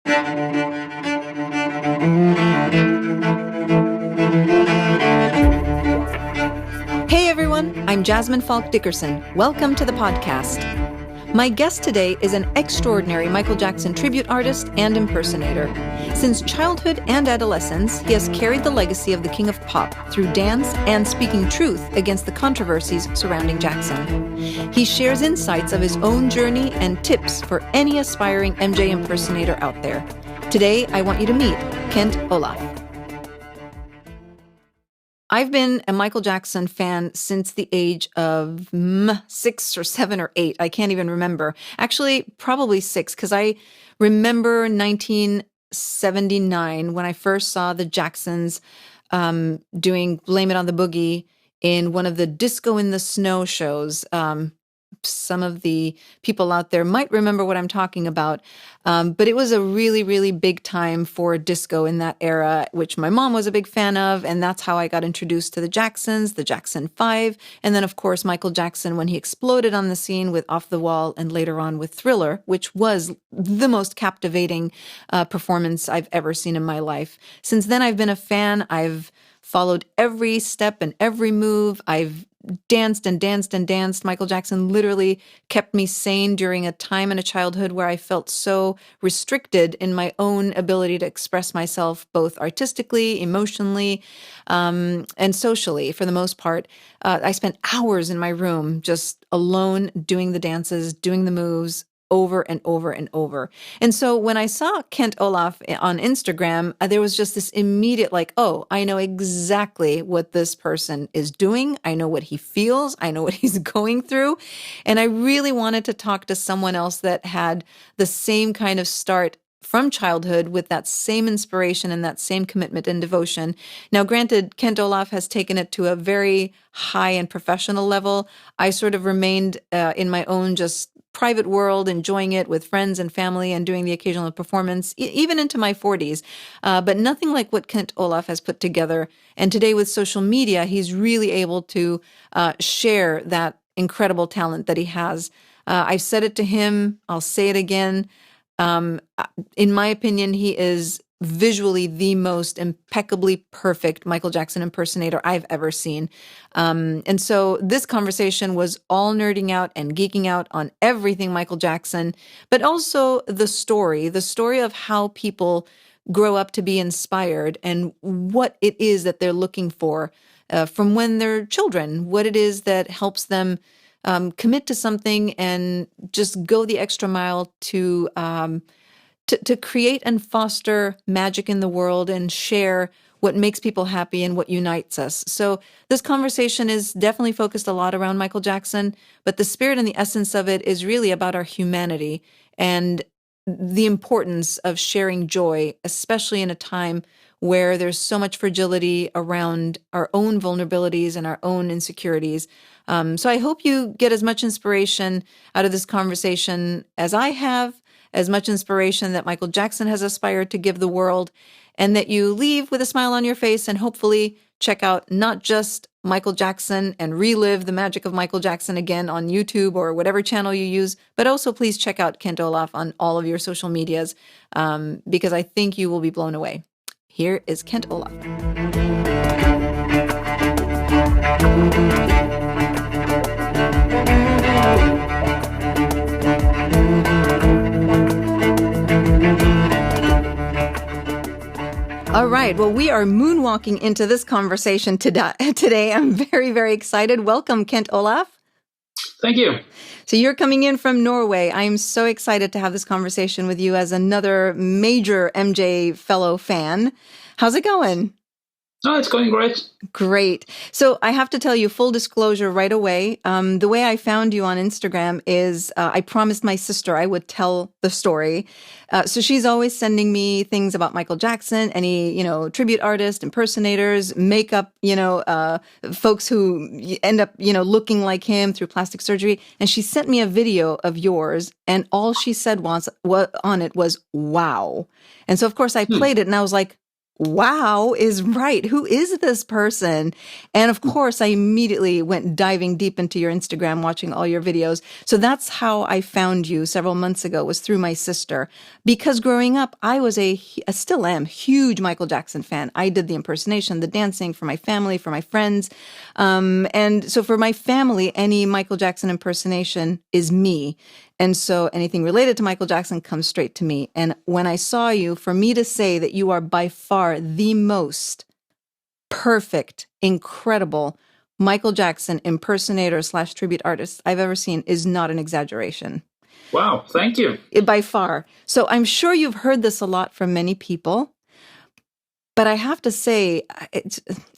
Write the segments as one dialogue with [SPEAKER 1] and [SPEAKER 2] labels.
[SPEAKER 1] Hey everyone, I'm Jasmin Faulk Dickerson. Welcome to the podcast. My guest today is an extraordinary Michael Jackson tribute artist and impersonator. Since childhood and adolescence, he has carried the legacy of the King of Pop through dance and speaking truth against the controversies surrounding Jackson. He shares insights of his own journey and tips for any aspiring MJ impersonator out there. Today, I want you to meet Kent Olaf. I've been a Michael Jackson fan since the age of 6 or 7 or 8. I can't even remember. Actually, probably 6, because I remember 1979 when I first saw the Jacksons doing Blame It on the Boogie in one of the Disco in the Snow shows. Some of the people out there might remember what I'm talking about. But it was a really, really big time for disco in that era, which my mom was a big fan of. And that's how I got introduced to the Jacksons, the Jackson 5. And then, of course, Michael Jackson when he exploded on the scene with Off the Wall and later on with Thriller, which was the most captivating performance I've ever seen in my life. Since then, I've been a fan. I've followed every step and every move. I've danced and danced and danced. Michael Jackson literally kept me sane during a time in a childhood where I felt so restricted in my own ability to express myself, both artistically, emotionally, and socially for the most part. I spent hours in my room just alone doing the dances, doing the moves, over and over and over. And so when I saw Kent Olaf on Instagram, there was just this immediate oh, I know exactly what this person is doing. I know what he feels. I know what he's going through. And I really wanted to talk to someone else that had the same kind of start from childhood with that same inspiration and that same commitment and devotion. Now, granted, Kent Olaf has taken it to a very high and professional level. I sort of remained in my own just private world, enjoying it with friends and family and doing the occasional performance, even into my 40s. But nothing like what Kent Olaf has put together. And today with social media, he's really able to share that incredible talent that he has. I've said it to him. I'll say it again. In my opinion, he is visually the most impeccably perfect Michael Jackson impersonator I've ever seen. And so this conversation was all nerding out and geeking out on everything Michael Jackson, but also the story of how people grow up to be inspired and what it is that they're looking for from when they're children, what it is that helps them commit to something and just go the extra mile to create and foster magic in the world and share what makes people happy and what unites us. So this conversation is definitely focused a lot around Michael Jackson, but the spirit and the essence of it is really about our humanity and the importance of sharing joy, especially in a time where there's so much fragility around our own vulnerabilities and our own insecurities. So I hope you get as much inspiration out of this conversation as I have, as much inspiration that Michael Jackson has aspired to give the world, and that you leave with a smile on your face and hopefully check out not just Michael Jackson and relive the magic of Michael Jackson again on YouTube or whatever channel you use, but also please check out Kent Olaf on all of your social medias because I think you will be blown away. Here is Kent Olaf. All right. Well, we are moonwalking into this conversation today. I'm very, very excited. Welcome, Kent Olaf.
[SPEAKER 2] Thank you.
[SPEAKER 1] So you're coming in from Norway. I'm so excited to have this conversation with you as another major MJ fellow fan. How's it going?
[SPEAKER 2] Oh, it's going great.
[SPEAKER 1] Great. So I have to tell you, full disclosure right away, the way I found you on Instagram is I promised my sister I would tell the story. So she's always sending me things about Michael Jackson, any, tribute artists, impersonators, makeup, folks who end up, looking like him through plastic surgery. And she sent me a video of yours, and all she said on it was, wow. And so, of course, I played it, and I was like, wow is right. Who is this person? And of course, I immediately went diving deep into your Instagram, watching all your videos. So that's how I found you several months ago, was through my sister. Because growing up, I was I still am, huge Michael Jackson fan. I did the impersonation, the dancing for my family, for my friends. And so for my family, any Michael Jackson impersonation is me. And so anything related to Michael Jackson comes straight to me. And when I saw you, for me to say that you are by far the most perfect, incredible Michael Jackson impersonator / tribute artist I've ever seen is not an exaggeration.
[SPEAKER 2] Wow, thank you.
[SPEAKER 1] By far. So I'm sure you've heard this a lot from many people. But I have to say,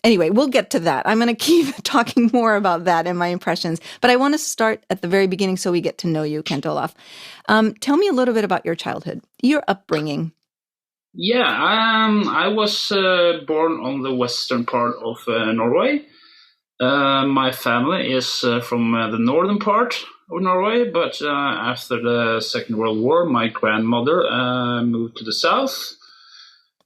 [SPEAKER 1] anyway, we'll get to that. I'm going to keep talking more about that and my impressions. But I want to start at the very beginning so we get to know you, Kent Olaf. Tell me a little bit about your childhood, your upbringing.
[SPEAKER 2] Yeah, I was born on the western part of Norway. My family is from the northern part of Norway, but after the Second World War, my grandmother moved to the south,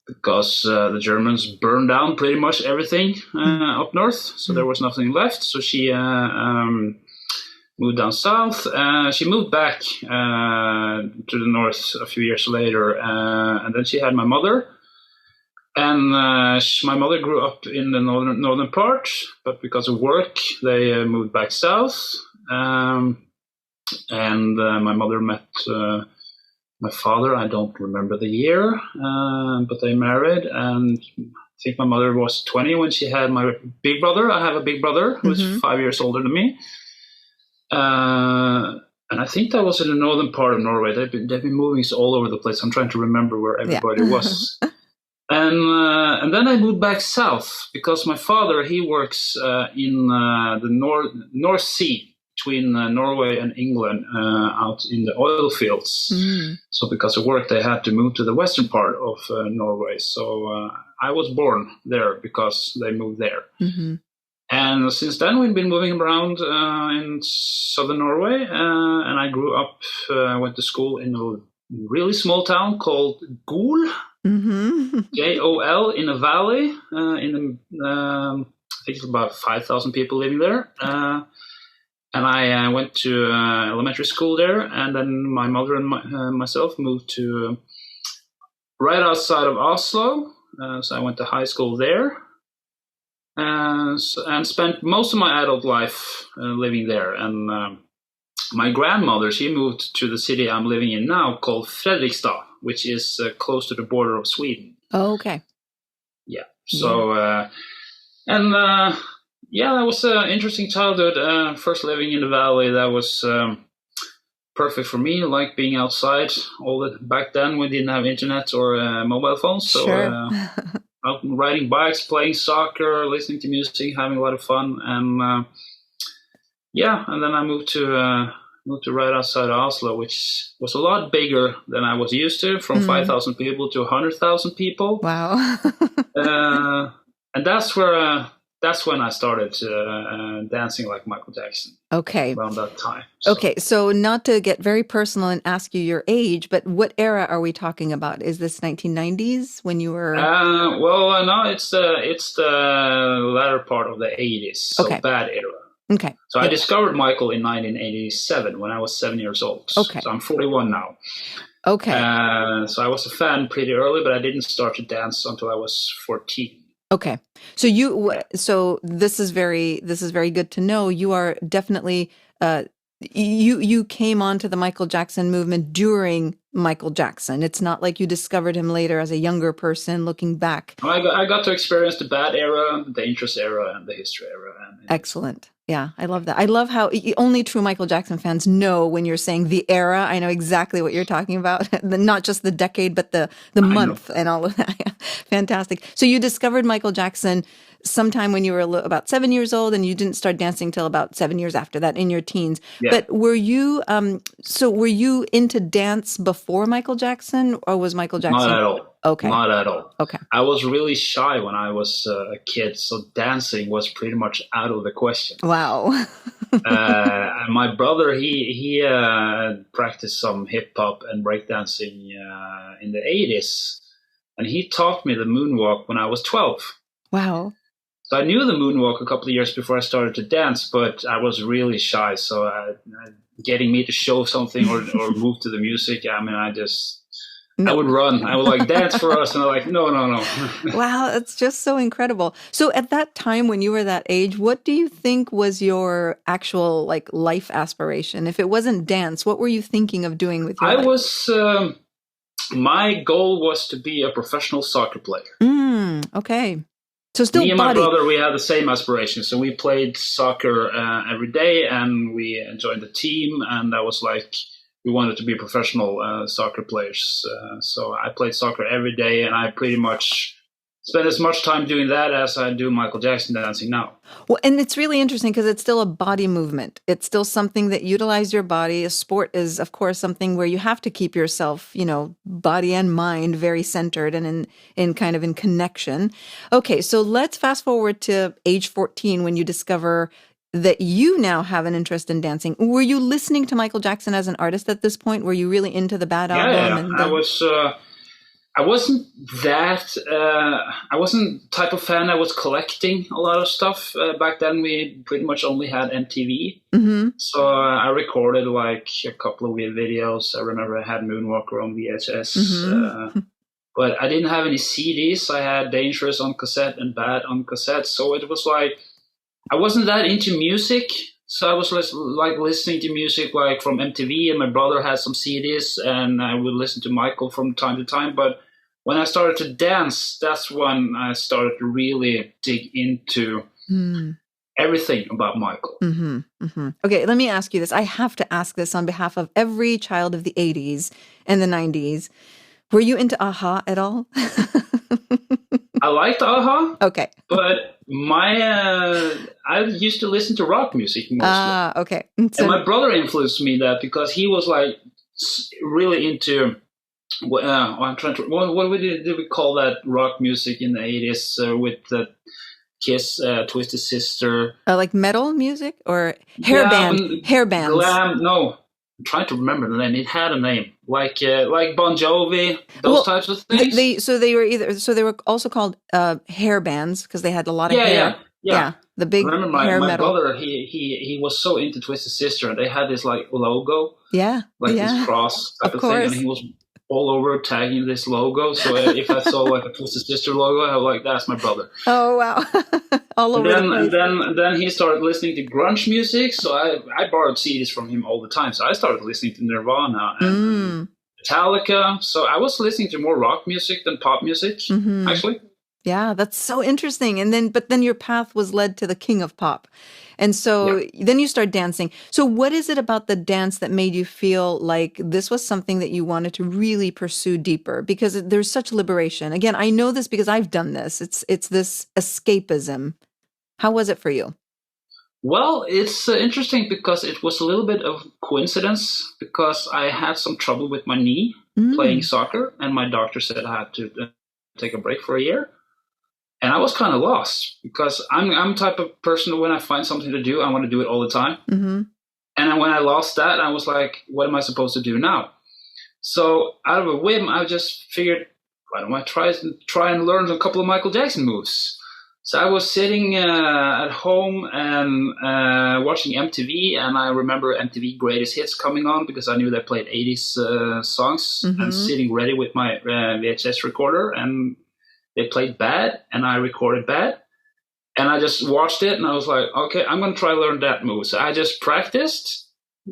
[SPEAKER 2] because the Germans burned down pretty much everything up north, so there was nothing left. So she moved down south. She moved back to the north a few years later, and then she had my mother. And my mother grew up in the northern part, but because of work, they moved back south. And my mother met my father. I don't remember the year, but they married, and I think my mother was 20 when she had my big brother. I have a big brother who's 5 years older than me. And I think that was in the northern part of Norway. They've been moving all over the place. I'm trying to remember where everybody was. And then I moved back south because my father, he works in the North Sea, between Norway and England, out in the oil fields. So because of work, they had to move to the western part of Norway. So I was born there because they moved there. And since then, we've been moving around in southern Norway. And I grew up, went to school in a really small town called Gol, Jol, in a valley. I think it's about 5,000 people living there. And I went to elementary school there, and then my mother and myself moved to right outside of Oslo. So I went to high school there, and spent most of my adult life living there. And my grandmother, she moved to the city I'm living in now, called Fredrikstad, which is close to the border of Sweden.
[SPEAKER 1] Oh, okay.
[SPEAKER 2] Yeah. So, yeah, that was an interesting childhood. First living in the valley, that was perfect for me. I like being outside. Back then, we didn't have internet or mobile phones, so out riding bikes, playing soccer, listening to music, having a lot of fun. And and then I moved to right outside Oslo, which was a lot bigger than I was used to, from 5,000 people to 100,000 people.
[SPEAKER 1] Wow.
[SPEAKER 2] And that's when I started dancing like Michael Jackson.
[SPEAKER 1] Okay.
[SPEAKER 2] Around that time. So.
[SPEAKER 1] Okay, so not to get very personal and ask you your age, but what era are we talking about? Is this 1990s when you were?
[SPEAKER 2] No, it's the latter part of the 80s. So bad era.
[SPEAKER 1] Okay.
[SPEAKER 2] So I discovered Michael in 1987 when I was 7 years old.
[SPEAKER 1] Okay.
[SPEAKER 2] So I'm 41 now.
[SPEAKER 1] Okay.
[SPEAKER 2] So I was a fan pretty early, but I didn't start to dance until I was 14.
[SPEAKER 1] Okay. So this is very good to know. You are definitely you came onto the Michael Jackson movement during Michael Jackson. It's not like you discovered him later as a younger person looking back.
[SPEAKER 2] I got to experience the bad era, the dangerous era, and the history era.
[SPEAKER 1] Excellent. Yeah, I love that. I love how only true Michael Jackson fans know when you're saying the era. I know exactly what you're talking about. Not just the decade, but the month and all of that. Fantastic. So you discovered Michael Jackson sometime when you were about 7 years old, and you didn't start dancing till about 7 years after that, in your teens. Yeah. But were you were you into dance before Michael Jackson, or was Michael Jackson?
[SPEAKER 2] Not at all.
[SPEAKER 1] Okay.
[SPEAKER 2] Not at all.
[SPEAKER 1] Okay.
[SPEAKER 2] I was really shy when I was a kid, so dancing was pretty much out of the question.
[SPEAKER 1] Wow.
[SPEAKER 2] My brother, he practiced some hip hop and breakdancing in the 80s. and he taught me the moonwalk when I was 12.
[SPEAKER 1] Wow.
[SPEAKER 2] So I knew the moonwalk a couple of years before I started to dance, but I was really shy. So getting me to show something or move to the music, I mean, I would run. I would like dance for us, and I'm like, no.
[SPEAKER 1] Wow, it's just so incredible. So at that time, when you were that age, what do you think was your actual like life aspiration? If it wasn't dance, what were you thinking of doing with your life?
[SPEAKER 2] My goal was to be a professional soccer player.
[SPEAKER 1] Okay. So still
[SPEAKER 2] me and my brother, we had the same aspirations. So we played soccer every day, and we joined the team, and that was like, we wanted to be professional soccer players. So I played soccer every day, and I pretty much spend as much time doing that as I do Michael Jackson dancing now.
[SPEAKER 1] Well, and it's really interesting because it's still a body movement. It's still something that utilizes your body. A sport is, of course, something where you have to keep yourself, body and mind very centered and in kind of in connection. Okay, so let's fast forward to age 14 when you discover that you now have an interest in dancing. Were you listening to Michael Jackson as an artist at this point? Were you really into the Bad album?
[SPEAKER 2] Yeah. I wasn't I wasn't the type of fan. I was collecting a lot of stuff. Back then, we pretty much only had MTV.
[SPEAKER 1] Mm-hmm.
[SPEAKER 2] So I recorded like a couple of weird videos. I remember I had Moonwalker on VHS.
[SPEAKER 1] Mm-hmm.
[SPEAKER 2] But I didn't have any CDs. I had Dangerous on cassette and Bad on cassette. So it was like, I wasn't that into music. So I was like listening to music like from MTV, and my brother had some CDs, and I would listen to Michael from time to time. But when I started to dance, that's when I started to really dig into everything about Michael.
[SPEAKER 1] Mm-hmm. Mm-hmm. Okay, let me ask you this. I have to ask this on behalf of every child of the 80s and the 90s. Were you into a-ha at all?
[SPEAKER 2] I liked a-ha.
[SPEAKER 1] Okay.
[SPEAKER 2] But I used to listen to rock music mostly.
[SPEAKER 1] Okay.
[SPEAKER 2] So, and my brother influenced me that because he was like really into. I'm trying to. What did we call that rock music in the 80s with the Kiss, Twisted Sister?
[SPEAKER 1] Like metal music or hair bands?
[SPEAKER 2] Glam. No, I'm trying to remember the name. It had a name, like Bon Jovi, those types of things.
[SPEAKER 1] They were also called hair bands because they had a lot of hair. Yeah. The big
[SPEAKER 2] hair
[SPEAKER 1] metal.
[SPEAKER 2] My brother, he was so into Twisted Sister, and they had this like logo.
[SPEAKER 1] Yeah.
[SPEAKER 2] This cross type of thing, and he was all over tagging this logo. So if I saw like a Twisted Sister logo, I was like, that's my brother.
[SPEAKER 1] Oh, wow. All over the place.
[SPEAKER 2] And then he started listening to grunge music. So I borrowed CDs from him all the time. So I started listening to Nirvana and Metallica. So I was listening to more rock music than pop music, actually.
[SPEAKER 1] Yeah, that's so interesting. But then your path was led to the king of pop. And so then you start dancing. So what is it about the dance that made you feel like this was something that you wanted to really pursue deeper? Because there's such liberation. Again, I know this because I've done this. It's this escapism. How was it for you?
[SPEAKER 2] Well, it's interesting because it was a little bit of coincidence because I had some trouble with my knee playing soccer, and my doctor said I had to take a break for a year. And I was kind of lost because I'm the type of person when I find something to do, I want to do it all the time. Mm-hmm. And when I lost that, I was like, what am I supposed to do now? So out of a whim, I just figured, why don't I try and learn a couple of Michael Jackson moves? So I was sitting at home and watching MTV, and I remember MTV Greatest Hits coming on because I knew they played 80s songs, and sitting ready with my VHS recorder, and they played Bad, and I recorded Bad, and I just watched it, and I was like, okay, I'm going to try to learn that move. So I just practiced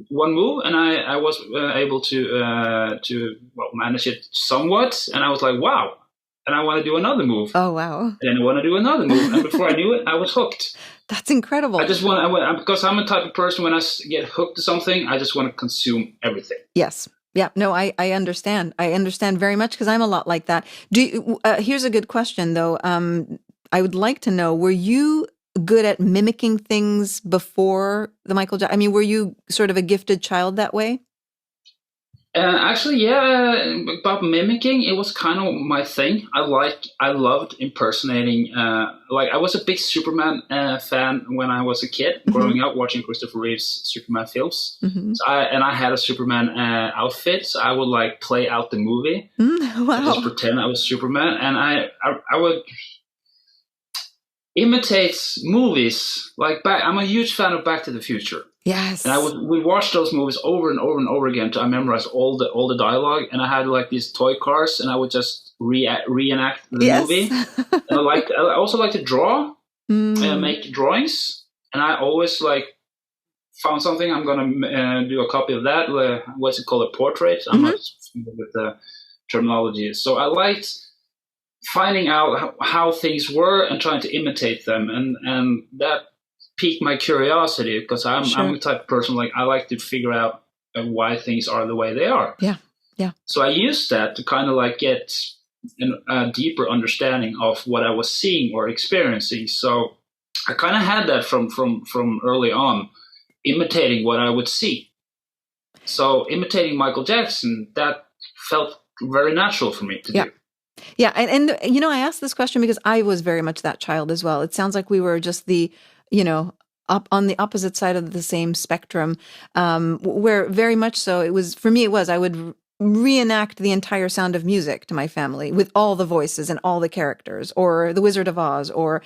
[SPEAKER 2] one move, and I was able to manage it somewhat, and I was like, wow, and I want to do another move.
[SPEAKER 1] Oh, wow.
[SPEAKER 2] And then I want to do another move, and before I knew it, I was hooked.
[SPEAKER 1] That's incredible.
[SPEAKER 2] Because I'm the type of person, when I get hooked to something, I just want to consume everything.
[SPEAKER 1] Yes. Yeah, no, I understand. I understand very much because I'm a lot like that. Here's a good question, though. I would like to know, were you good at mimicking things before the Michael Jackson? I mean, were you sort of a gifted child that way?
[SPEAKER 2] Actually, yeah, about mimicking, it was kind of my thing. I loved impersonating. Like, I was a big Superman fan when I was a kid, growing up, watching Christopher Reeve's Superman films. So I had a Superman outfit, so I would like play out the movie,
[SPEAKER 1] Wow.
[SPEAKER 2] just pretend I was Superman, and I would imitate movies. Like, I'm a huge fan of Back to the Future.
[SPEAKER 1] Yes.
[SPEAKER 2] And we watched those movies over and over and over again to I memorize all the dialogue. And I had like these toy cars, and I would just reenact the movie. And I also like to draw and make drawings. And I always like found something. I'm gonna do a copy of that. What's it called? A portrait. I'm not familiar with the terminology. So I liked finding out how things were and trying to imitate them, and that piqued my curiosity, because I'm the type of person, like, I like to figure out why things are the way they are.
[SPEAKER 1] Yeah.
[SPEAKER 2] So I used that to kind of like get a deeper understanding of what I was seeing or experiencing. So I kind of had that from early on, imitating what I would see. So imitating Michael Jackson, that felt very natural for me to do.
[SPEAKER 1] Yeah. And I asked this question because I was very much that child as well. It sounds like we were just the, up on the opposite side of the same spectrum, where very much so I would reenact the entire Sound of Music to my family with all the voices and all the characters, or The Wizard of Oz, or,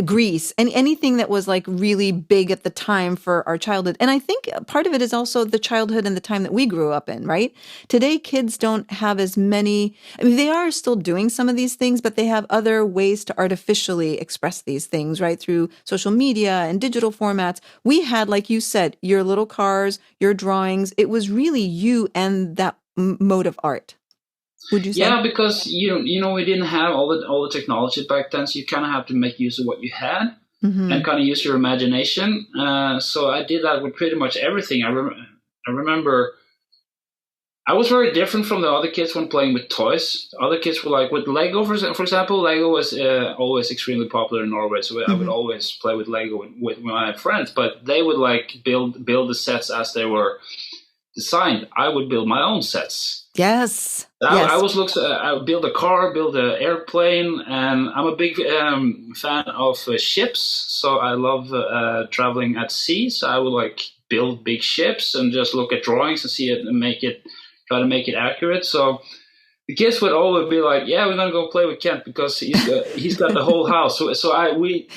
[SPEAKER 1] Grease, and anything that was like really big at the time for our childhood. And I think part of it is also the childhood and the time that we grew up in, right? Today, kids don't have as many, they are still doing some of these things, but they have other ways to artificially express these things, right? Through social media and digital formats. We had, like you said, your little cars, your drawings. It was really you and that mode of art, would you say?
[SPEAKER 2] Yeah, because we didn't have all the technology back then, so you kind of have to make use of what you had and kind of use your imagination. So I did that with pretty much everything. I remember I was very different from the other kids when playing with toys. The other kids were like with Lego, for example. Lego was always extremely popular in Norway, so I would always play with Lego with my friends. But they would like build the sets as they were designed. I would build my own sets.
[SPEAKER 1] Yes.
[SPEAKER 2] I would build a car, build an airplane, and I'm a big fan of ships. So I love traveling at sea. So I would like build big ships and just look at drawings and see it and try to make it accurate. So the kids would always be like, "Yeah, we're gonna go play with Kent because he's got the whole house." So we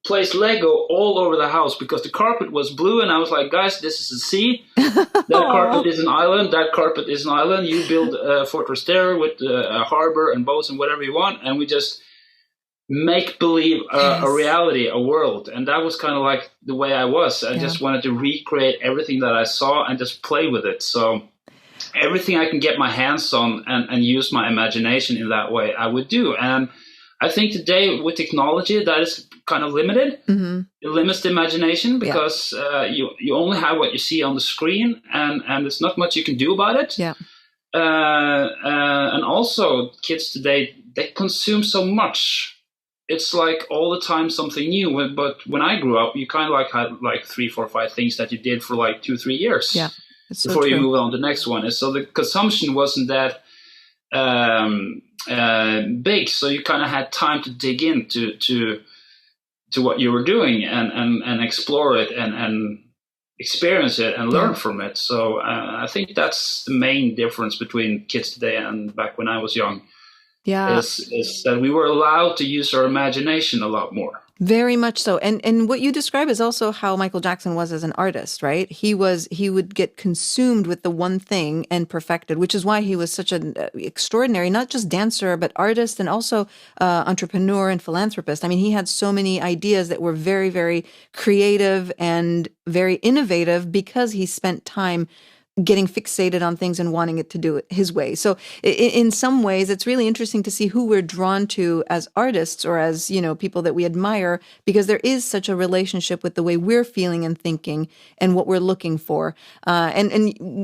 [SPEAKER 2] placed Lego all over the house because the carpet was blue, and I was like, "Guys, this is a sea. That carpet is an island. That carpet is an island. You build a fortress there with a harbor and boats and whatever you want, and we just make believe a reality, a world." And that was kind of like the way I was. I just wanted to recreate everything that I saw and just play with it. So everything I can get my hands on and use my imagination in that way, I would do. And I think today with technology, that is kind of limited. It limits the imagination because you only have what you see on the screen, and there's not much you can do about it. And also, kids today, they consume so much. It's like all the time something new. But when I grew up, you kind of like had like 3, 4, 5 things that you did for like 2, 3 years before you move on to the next one. And so the consumption wasn't that big, so you kind of had time to dig into to what you were doing and explore it and experience it and learn from it. So I think that's the main difference between kids today and back when I was young. Is that we were allowed to use our imagination a lot more.
[SPEAKER 1] Very much so. And what you describe is also how Michael Jackson was as an artist, right? He would get consumed with the one thing and perfected, which is why he was such an extraordinary, not just dancer, but artist and also entrepreneur and philanthropist. I mean, he had so many ideas that were very, very creative and very innovative because he spent time getting fixated on things and wanting it to do it his way. So in some ways, it's really interesting to see who we're drawn to as artists or as, people that we admire, because there is such a relationship with the way we're feeling and thinking and what we're looking for. And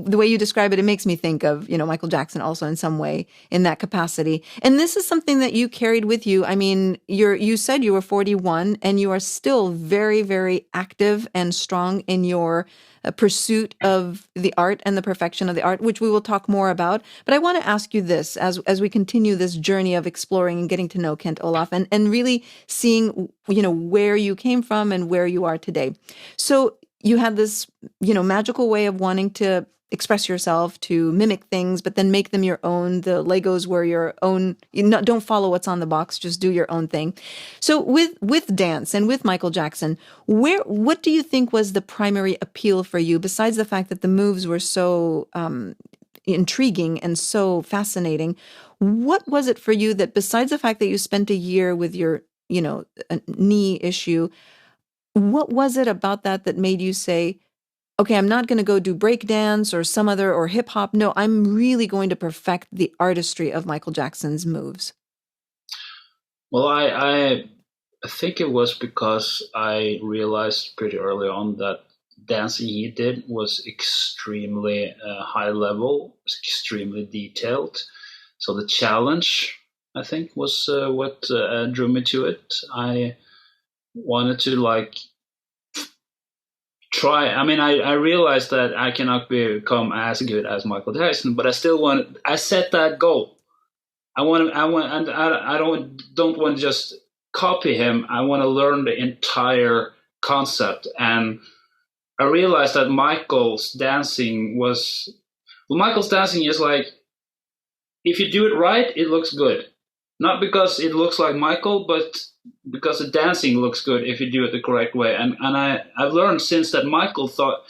[SPEAKER 1] the way you describe it, it makes me think of, Michael Jackson also in some way in that capacity. And this is something that you carried with you. I mean, you said you were 41 and you are still very, very active and strong in your pursuit of the art and the perfection of the art, which we will talk more about. But I want to ask you this as we continue this journey of exploring and getting to know Kent Olaf and really seeing, where you came from and where you are today. So you had this, magical way of wanting to express yourself, to mimic things, but then make them your own. The Legos were your own. Don't follow what's on the box. Just do your own thing. So with dance and with Michael Jackson, what do you think was the primary appeal for you, besides the fact that the moves were so intriguing and so fascinating? What was it for you that, besides the fact that you spent a year with your, knee issue, what was it about that made you say, okay, I'm not going to go do breakdance or some other or hip hop. No, I'm really going to perfect the artistry of Michael Jackson's moves?
[SPEAKER 2] Well, I think it was because I realized pretty early on that dancing he did was extremely high level, extremely detailed. So the challenge, I think, was what drew me to it. I wanted to try. I mean, I realized that I cannot become as good as Michael Jackson, but I set that goal. I don't want to just copy him. I want to learn the entire concept. And I realized that Michael's dancing is like, if you do it right, it looks good. Not because it looks like Michael, but because the dancing looks good if you do it the correct way. And I've learned since that Michael thought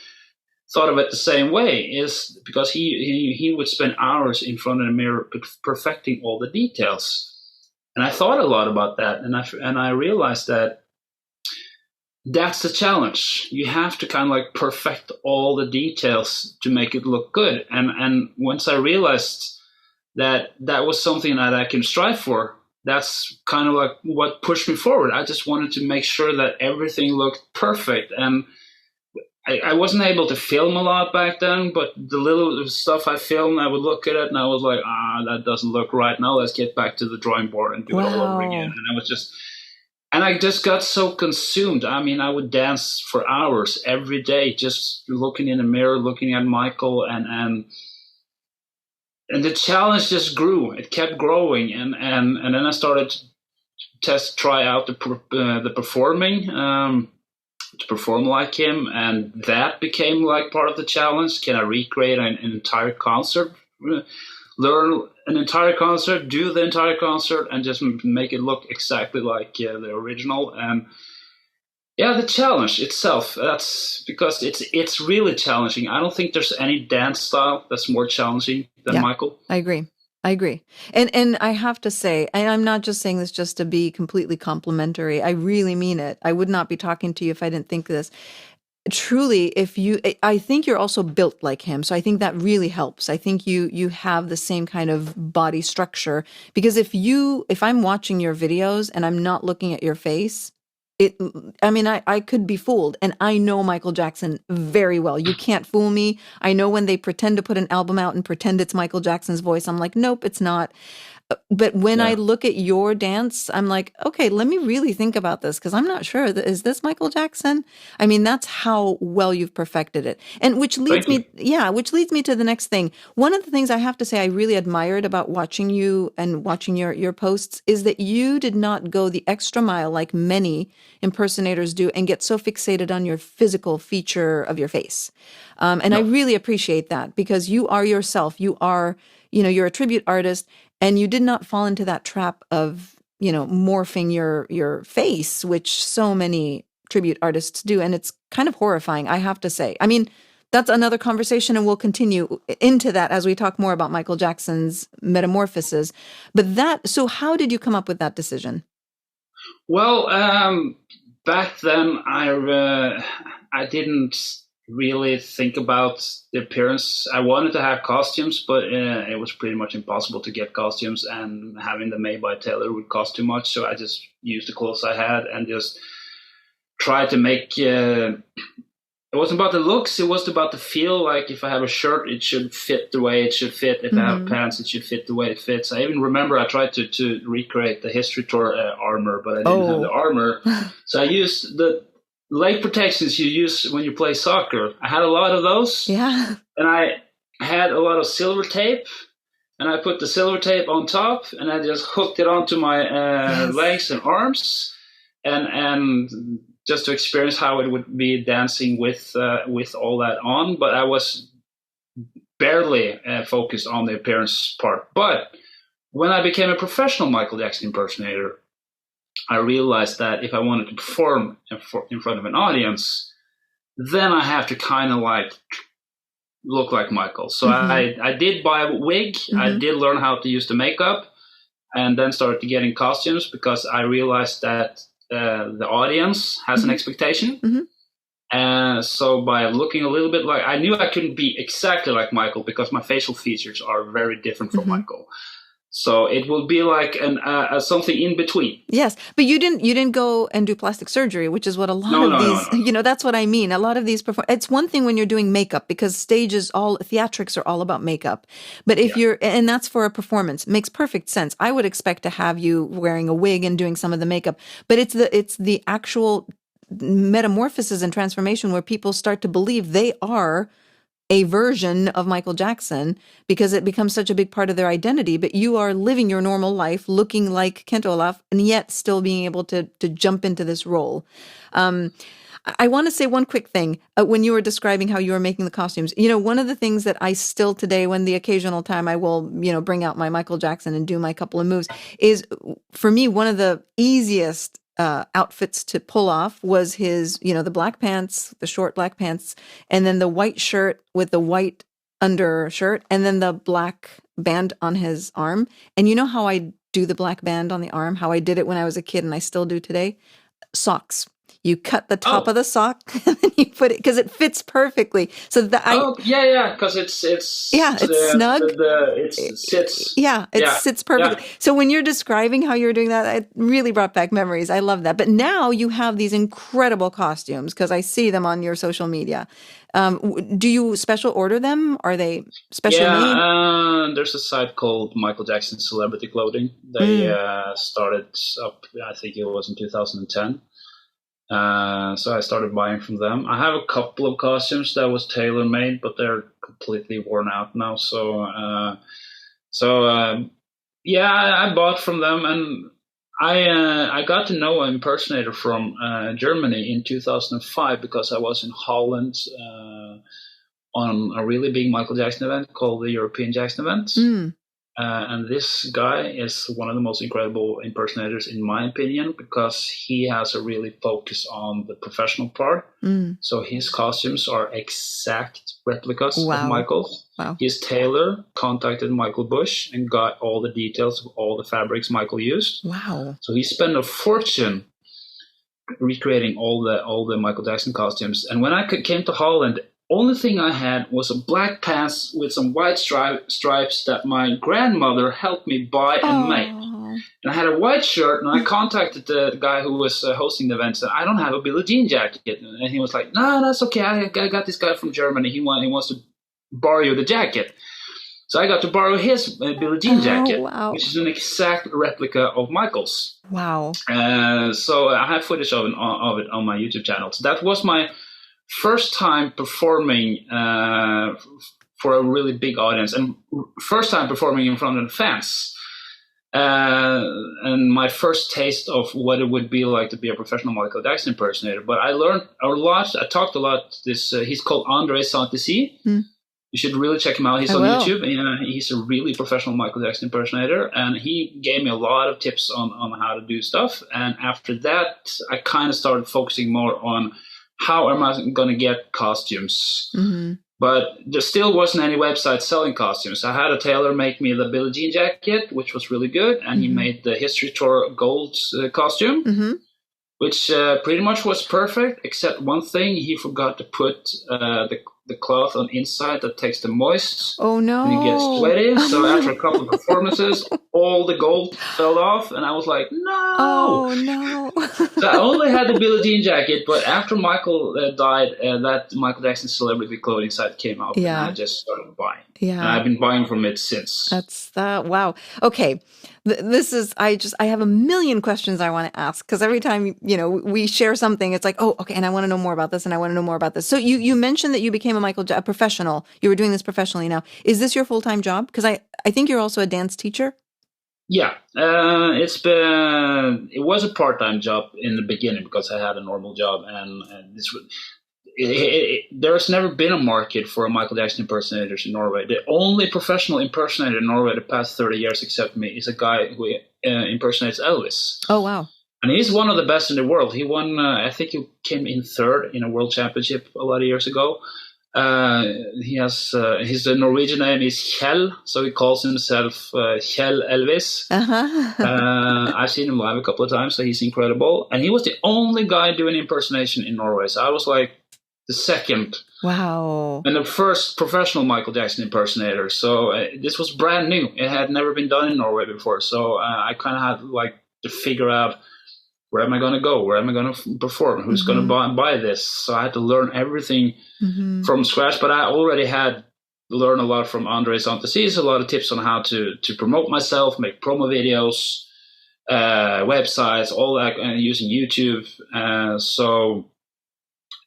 [SPEAKER 2] of it the same way, is because he would spend hours in front of the mirror perfecting all the details. And I thought a lot about that, and I realized that that's the challenge. You have to kind of perfect all the details to make it look good. And once I realized that was something that I can strive for, that's kind of what pushed me forward. I just wanted to make sure that everything looked perfect. And I wasn't able to film a lot back then, but the little stuff I filmed, I would look at it and I was like, that doesn't look right. Now let's get back to the drawing board and do it all over again. And I just got so consumed. I mean, I would dance for hours every day, just looking in the mirror, looking at Michael, and the challenge just grew. It kept growing, and then I started to try out the performing, to perform like him, and that became part of the challenge. Can I recreate an entire concert? Learn an entire concert, do the entire concert, and just make it look exactly like the original. And the challenge itself, that's because it's really challenging. I don't think there's any dance style that's more challenging than Michael.
[SPEAKER 1] I agree. And I have to say, and I'm not just saying this just to be completely complimentary, I really mean it. I would not be talking to you if I didn't think this. Truly, I think you're also built like him. So I think that really helps. I think you have the same kind of body structure, because if I'm watching your videos and I'm not looking at your face, I could be fooled, and I know Michael Jackson very well. You can't fool me. I know when they pretend to put an album out and pretend it's Michael Jackson's voice, I'm like, nope, it's not. But when I look at your dance, I'm like, okay, let me really think about this, because I'm not sure. Is this Michael Jackson? I mean, that's how well you've perfected it. And which leads me to the next thing. One of the things I have to say I really admired about watching you and watching your posts is that you did not go the extra mile like many impersonators do and get so fixated on your physical feature of your face. I really appreciate that, because you are yourself. You are, you're a tribute artist. And you did not fall into that trap of, morphing your face, which so many tribute artists do. And it's kind of horrifying, I have to say. I mean, that's another conversation, and we'll continue into that as we talk more about Michael Jackson's metamorphosis. So how did you come up with that decision?
[SPEAKER 2] Well, back then I didn't really think about the appearance. I wanted to have costumes, but it was pretty much impossible to get costumes, and having them made by a tailor would cost too much. So I just used the clothes I had and just tried to make it wasn't about the looks, it was about the feel. Like, if I have a shirt, it should fit the way it should fit. If I have pants, it should fit the way it fits. I even remember I tried to recreate the History Tour armor, but I didn't have the armor. So I used leg protections you use when you play soccer. I had a lot of those.
[SPEAKER 1] Yeah.
[SPEAKER 2] And I had a lot of silver tape. And I put the silver tape on top, and I just hooked it onto my legs and arms, and just to experience how it would be dancing with all that on. But I was barely focused on the appearance part. But when I became a professional Michael Jackson impersonator, I realized that if I wanted to perform in front of an audience, then I have to kind of like look like Michael. So I did buy a wig. I did learn how to use the makeup, and then started getting costumes because I realized that the audience has an expectation. And so by looking a little bit like, I knew I couldn't be exactly like Michael because my facial features are very different from Michael. So it will be like something in between.
[SPEAKER 1] Yes, but you didn't go and do plastic surgery, which is what a lot of these, you know, that's what I mean. A lot of these it's one thing when you're doing makeup because theatrics are all about makeup. But if and that's for a performance, makes perfect sense. I would expect to have you wearing a wig and doing some of the makeup, but it's the actual metamorphosis and transformation where people start to believe they are a version of Michael Jackson because it becomes such a big part of their identity, but you are living your normal life looking like Kent Olaf and yet still being able to jump into this role. I want to say one quick thing. When you were describing how you were making the costumes, you know, one of the things that I still today, when the occasional time I will, you know, bring out my Michael Jackson and do my couple of moves, is for me, one of the easiest outfits to pull off was his, you know, the black pants, the short black pants, and then the white shirt with the white undershirt, and then the black band on his arm. And you know how I do the black band on the arm, how I did it when I was a kid and I still do today? Socks. You cut the top of the sock and then you put it because it fits perfectly. So
[SPEAKER 2] because it's
[SPEAKER 1] snug.
[SPEAKER 2] It sits.
[SPEAKER 1] It sits perfectly. Yeah. So when you're describing how you're doing that, it really brought back memories. I love that. But now you have these incredible costumes because I see them on your social media. Do you special order them? Are they special made?
[SPEAKER 2] There's a site called Michael Jackson Celebrity Clothing. They started up, I think it was in 2010. So I started buying from them. I have a couple of costumes that was tailor-made, but they're completely worn out now. I bought from them, and I got to know an impersonator from Germany in 2005 because I was in Holland on a really big Michael Jackson event called the European Jackson event. And this guy is one of the most incredible impersonators, in my opinion, because he has a really focus on the professional part. So his costumes are exact replicas of Michael's. Wow. His tailor contacted Michael Bush and got all the details of all the fabrics Michael used.
[SPEAKER 1] Wow! So
[SPEAKER 2] he spent a fortune recreating all the Michael Jackson costumes. And when I came to Holland, only thing I had was a black pants with some white stripes that my grandmother helped me buy and make. And I had a white shirt, and I contacted the guy who was hosting the event and said, I don't have a Billie Jean jacket. And he was like, no, that's okay. I got this guy from Germany. He wants to borrow you the jacket. So I got to borrow his Billie Jean jacket, which is an exact replica of Michael's.
[SPEAKER 1] Wow.
[SPEAKER 2] So I have footage of it on my YouTube channel. So that was my first time performing for a really big audience, and first time performing in front of the fans, and my first taste of what it would be like to be a professional Michael Jackson impersonator. But I learned a lot. I talked a lot. He's called André Santissi. You should really check him out. He's on YouTube. He's a really professional Michael Jackson impersonator, and he gave me a lot of tips on how to do stuff. And after that, I kind of started focusing more on how am I going to get costumes? But there still wasn't any website selling costumes. I had a tailor make me the Billie Jean jacket, which was really good. And he made the History Tour gold costume, which pretty much was perfect, except one thing. He forgot to put the cloth on inside that takes the moist.
[SPEAKER 1] Oh, no.
[SPEAKER 2] And it gets sweaty. So after a couple of performances, all the gold fell off. And I was like, no.
[SPEAKER 1] Oh, no.
[SPEAKER 2] So I only had the Billie Jean jacket. But after Michael died, that Michael Jackson Celebrity Clothing site came out. And I just started buying. And I've been buying from it since.
[SPEAKER 1] Wow. Okay. I have a million questions I want to ask, because every time, we share something, it's like, oh, okay. And I want to know more about this, and I want to know more about this. So you mentioned that you became a professional. You were doing this professionally now. Is this your full-time job? Because I think you're also a dance teacher.
[SPEAKER 2] Yeah, it was a part-time job in the beginning because I had a normal job, and there's never been a market for Michael Jackson impersonators in Norway. The only professional impersonator in Norway the past 30 years, except me, is a guy who impersonates Elvis.
[SPEAKER 1] Oh, wow.
[SPEAKER 2] And he's one of the best in the world. He won, I think he came in third in a world championship a lot of years ago. He has his Norwegian name is Kjell, so he calls himself Kjell Elvis. I've seen him live a couple of times, so he's incredible. And he was the only guy doing impersonation in Norway. So I was like the second.
[SPEAKER 1] Wow.
[SPEAKER 2] And the first professional Michael Jackson impersonator. So this was brand new. It had never been done in Norway before. So I kind of had to figure out, where am I going to go? Where am I going to perform? Who's going to buy this? So I had to learn everything from scratch. But I already had learned a lot from Andre Santesis, a lot of tips on how to promote myself, make promo videos, websites, all that, and using YouTube.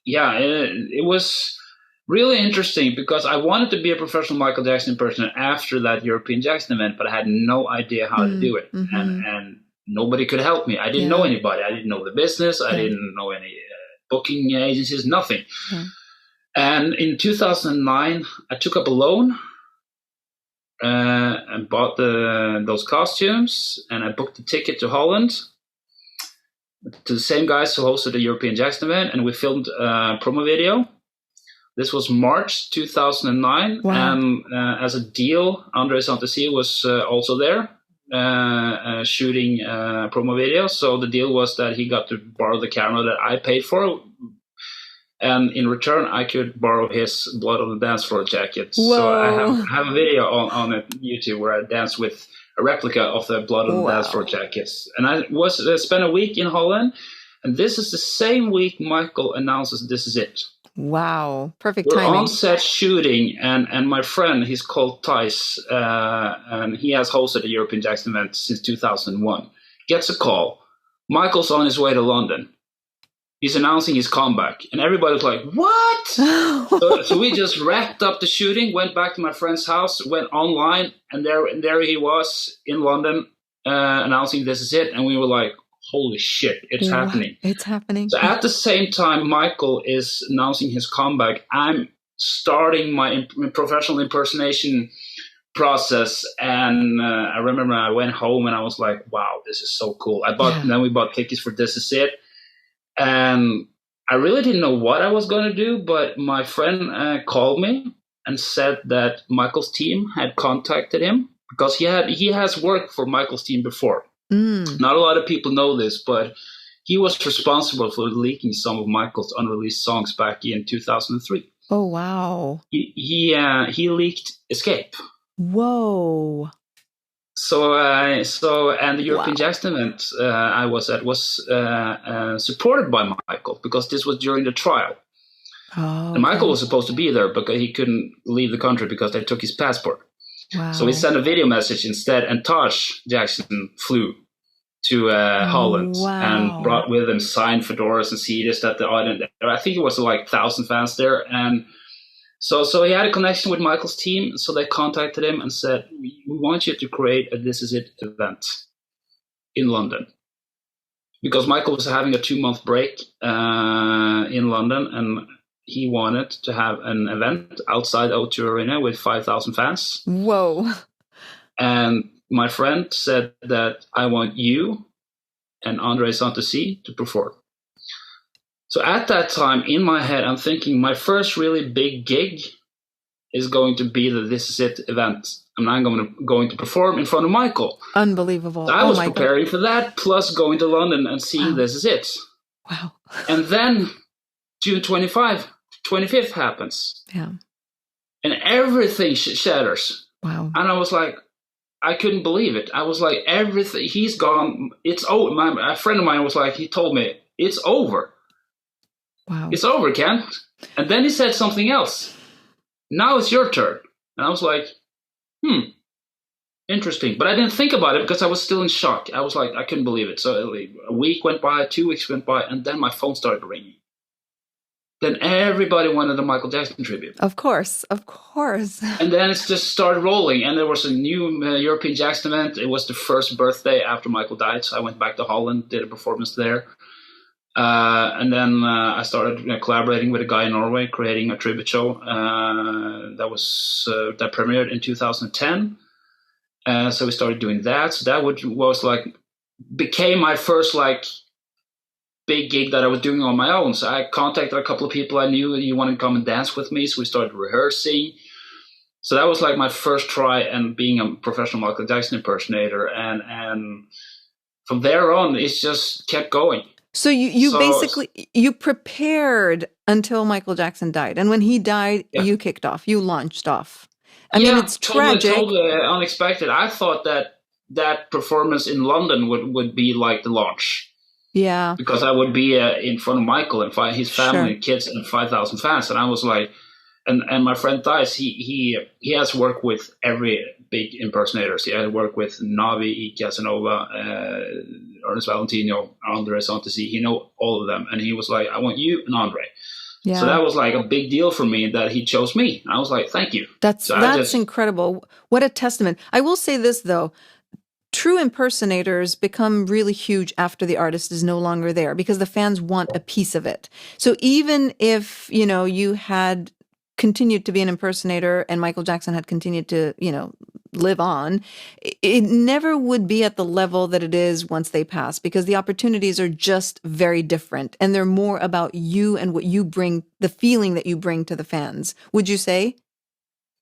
[SPEAKER 2] It was really interesting because I wanted to be a professional Michael Jackson impersonator after that European Jackson event, but I had no idea how to do it. And nobody could help me. I didn't know anybody. I didn't know the business. I didn't know any booking agencies, nothing. And in 2009, I took up a loan and bought those costumes, and I booked a ticket to Holland to the same guys who hosted the European Jackson event, and we filmed a promo video. This was March 2009, and as a deal, Andre Santesis was also there. Shooting promo video. So the deal was that he got to borrow the camera that I paid for, and in return I could borrow his Blood on the Dance Floor jacket.
[SPEAKER 1] Whoa.
[SPEAKER 2] So I have a video on YouTube where I danced with a replica of the Blood on the Dance Floor jackets. And I spent a week in Holland, and this is the same week Michael announces This Is It.
[SPEAKER 1] Wow, perfect
[SPEAKER 2] We're
[SPEAKER 1] timing.
[SPEAKER 2] on set shooting, and my friend, he's called Thijs, and he has hosted the European Jackson event since 2001, gets a call. Michael's on his way to London. He's announcing his comeback, and everybody's like, what? so we just wrapped up the shooting, went back to my friend's house, went online, and there he was in London announcing This Is It, and we were like, holy shit, it's happening.
[SPEAKER 1] It's happening.
[SPEAKER 2] So at the same time Michael is announcing his comeback, I'm starting my professional impersonation process. And I remember I went home and I was like, wow, this is so cool. Then we bought tickets for This Is It. And I really didn't know what I was going to do, but my friend called me and said that Michael's team had contacted him because he has worked for Michael's team before. Not a lot of people know this, but he was responsible for leaking some of Michael's unreleased songs back in 2003.
[SPEAKER 1] Oh, wow.
[SPEAKER 2] He leaked Escape.
[SPEAKER 1] Whoa.
[SPEAKER 2] So and the European Jackson event I was at was supported by Michael because this was during the trial.
[SPEAKER 1] Oh,
[SPEAKER 2] and Michael was supposed to be there, but he couldn't leave the country because they took his passport.
[SPEAKER 1] Wow.
[SPEAKER 2] So we sent a video message instead, and Taj Jackson flew to Holland and brought with him signed fedoras and CDs that the audience, I think it was like 1,000 fans there. And so he had a connection with Michael's team. So they contacted him and said, we want you to create a This Is It event in London. Because Michael was having a 2-month break in London, and he wanted to have an event outside O2 Arena with 5,000 fans.
[SPEAKER 1] Whoa.
[SPEAKER 2] And my friend said that I want you and Andre Santesis to perform. So at that time, in my head, I'm thinking my first really big gig is going to be the This Is It event. And I'm going to perform in front of Michael.
[SPEAKER 1] Unbelievable.
[SPEAKER 2] So I was preparing for that, plus going to London and seeing This Is It.
[SPEAKER 1] Wow.
[SPEAKER 2] And then June 25th happens.
[SPEAKER 1] Yeah.
[SPEAKER 2] And everything shatters.
[SPEAKER 1] Wow.
[SPEAKER 2] And I was like, I couldn't believe it. I was like, everything, he's gone. It's over. A friend of mine was like, he told me, it's over.
[SPEAKER 1] Wow.
[SPEAKER 2] It's over, Ken. And then he said something else. Now it's your turn. And I was like, interesting. But I didn't think about it because I was still in shock. I was like, I couldn't believe it. So a week went by, 2 weeks went by, and then my phone started ringing. Then everybody wanted a Michael Jackson tribute.
[SPEAKER 1] Of course, of course.
[SPEAKER 2] And then it just started rolling. And there was a new European Jackson event. It was the first birthday after Michael died. So I went back to Holland, did a performance there. And then I started collaborating with a guy in Norway, creating a tribute show that premiered in 2010. So we started doing that. So that was like became my first like big gig that I was doing on my own. So I contacted a couple of people I knew, you want to come and dance with me. So we started rehearsing. So that was like my first try and being a professional Michael Jackson impersonator. And from there on, it's just kept going.
[SPEAKER 1] So you basically, you prepared until Michael Jackson died. And when he died, you kicked off, you launched off. I mean, it's tragic.
[SPEAKER 2] Totally unexpected. I thought that performance in London would be like the launch.
[SPEAKER 1] Yeah.
[SPEAKER 2] Because I would be in front of Michael and his family and kids and 5,000 fans. And I was like, and my friend Thijs, he has worked with every big impersonators. He had worked with Navi, Casanova, Ernest Valentino, Andre Santisi. He know all of them. And he was like, I want you and Andre. Yeah. So that was like a big deal for me that he chose me. I was like, thank you.
[SPEAKER 1] That's incredible. What a testament. I will say this, though. True impersonators become really huge after the artist is no longer there because the fans want a piece of it. So even if, you had continued to be an impersonator and Michael Jackson had continued to, live on, it never would be at the level that it is once they pass because the opportunities are just very different and they're more about you and what you bring, the feeling that you bring to the fans. Would you say?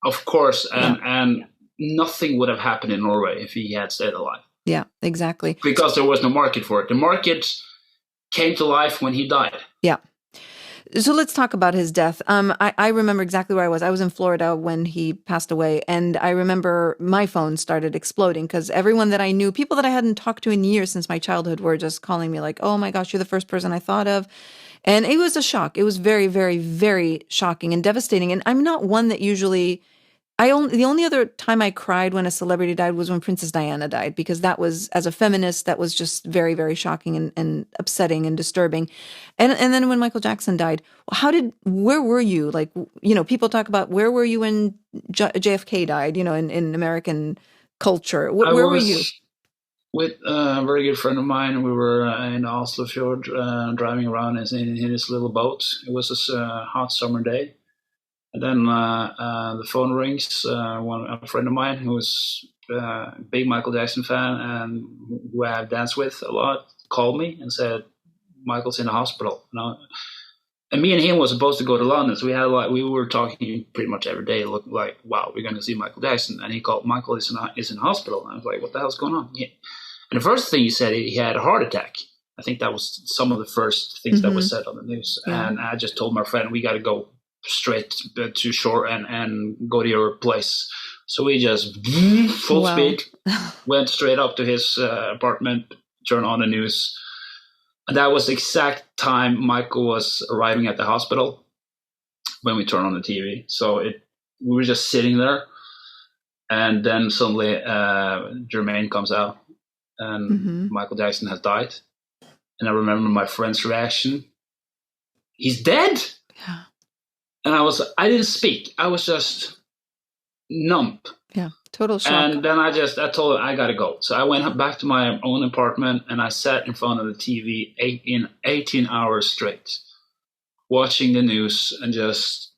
[SPEAKER 2] Of course. And nothing would have happened in Norway if he had stayed alive.
[SPEAKER 1] Yeah, exactly.
[SPEAKER 2] Because there was no market for it. The market came to life when he died.
[SPEAKER 1] Yeah. So let's talk about his death. I remember exactly where I was. I was in Florida when he passed away. And I remember my phone started exploding because everyone that I knew, people that I hadn't talked to in years since my childhood, were just calling me like, oh my gosh, you're the first person I thought of. And it was a shock. It was very, very, very shocking and devastating. And I'm not one that usually... the only other time I cried when a celebrity died was when Princess Diana died, because that was, as a feminist, that was just very, very shocking and upsetting and disturbing. And then when Michael Jackson died, where were you? Like, people talk about where were you when JFK died, in American culture. Where were you?
[SPEAKER 2] With a very good friend of mine. We were in Oslo Fjord driving around in his little boat. It was a hot summer day. And then the phone rings. A friend of mine who was a big Michael Jackson fan and who I have danced with a lot called me and said, Michael's in the hospital. And me and him were supposed to go to London. So we were talking pretty much every day, looked like, wow, we're going to see Michael Jackson. And he called, Michael is in hospital. And I was like, what the hell's going on? Yeah. And the first thing he said, he had a heart attack. I think that was some of the first things that was said on the news. Yeah. And I just told my friend, we got to go straight to shore and go to your place. So we just full speed went straight up to his apartment, turned on the news, and that was the exact time Michael was arriving at the hospital when we turned on the TV. So we were just sitting there, and then suddenly Jermaine comes out and Michael Jackson has died. And I remember my friend's reaction. He's dead?
[SPEAKER 1] Yeah.
[SPEAKER 2] And I didn't speak. I was just numb.
[SPEAKER 1] Yeah, total shock.
[SPEAKER 2] And then I told him I got to go. So I went back to my own apartment and I sat in front of the TV 18 hours straight, watching the news and just,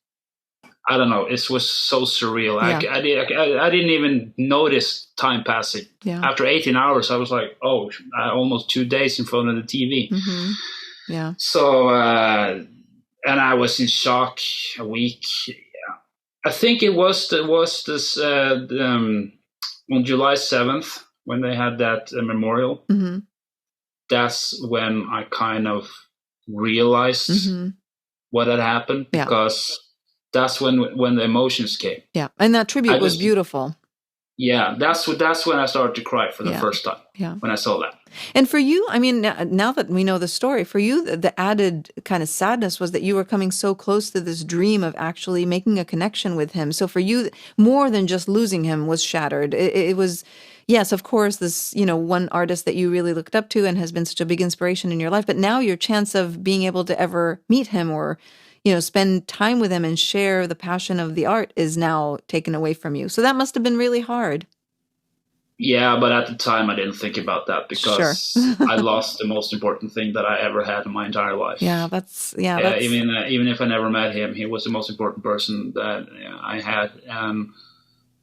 [SPEAKER 2] I don't know, it was so surreal. Yeah. I didn't even notice time passing. Yeah. After 18 hours, I was like, almost 2 days in front of the TV.
[SPEAKER 1] Mm-hmm. Yeah.
[SPEAKER 2] So, and I was in shock a week. Yeah. I think it was this on July 7th when they had that memorial. Mm-hmm. That's when I kind of realized what had happened because that's when the emotions came.
[SPEAKER 1] Yeah, and that tribute was beautiful.
[SPEAKER 2] Yeah, that's when I started to cry for the first time.
[SPEAKER 1] Yeah.
[SPEAKER 2] When I saw that.
[SPEAKER 1] And for you, I mean, now that we know the story, for you, the added kind of sadness was that you were coming so close to this dream of actually making a connection with him. So for you, more than just losing him was shattered. It was, yes, of course, this, one artist that you really looked up to and has been such a big inspiration in your life. But now your chance of being able to ever meet him or, spend time with him and share the passion of the art is now taken away from you. So that must have been really hard.
[SPEAKER 2] Yeah, but at the time I didn't think about that because I lost the most important thing that I ever had in my entire life.
[SPEAKER 1] That's
[SPEAKER 2] even if I never met him, he was the most important person that I had.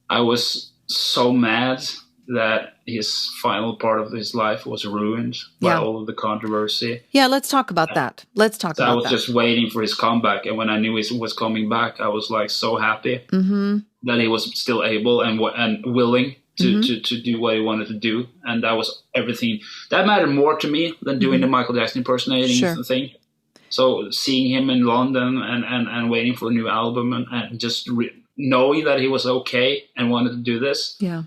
[SPEAKER 2] I was so mad that his final part of his life was ruined by all of the controversy.
[SPEAKER 1] Yeah, let's talk about that.
[SPEAKER 2] I was just waiting for his comeback, and when I knew he was coming back, I was like so happy that he was still able and willing to do what he wanted to do, and that was everything. That mattered more to me than doing the Michael Jackson impersonating thing. So seeing him in London and waiting for a new album and just knowing that he was okay and wanted to do this.
[SPEAKER 1] Yeah.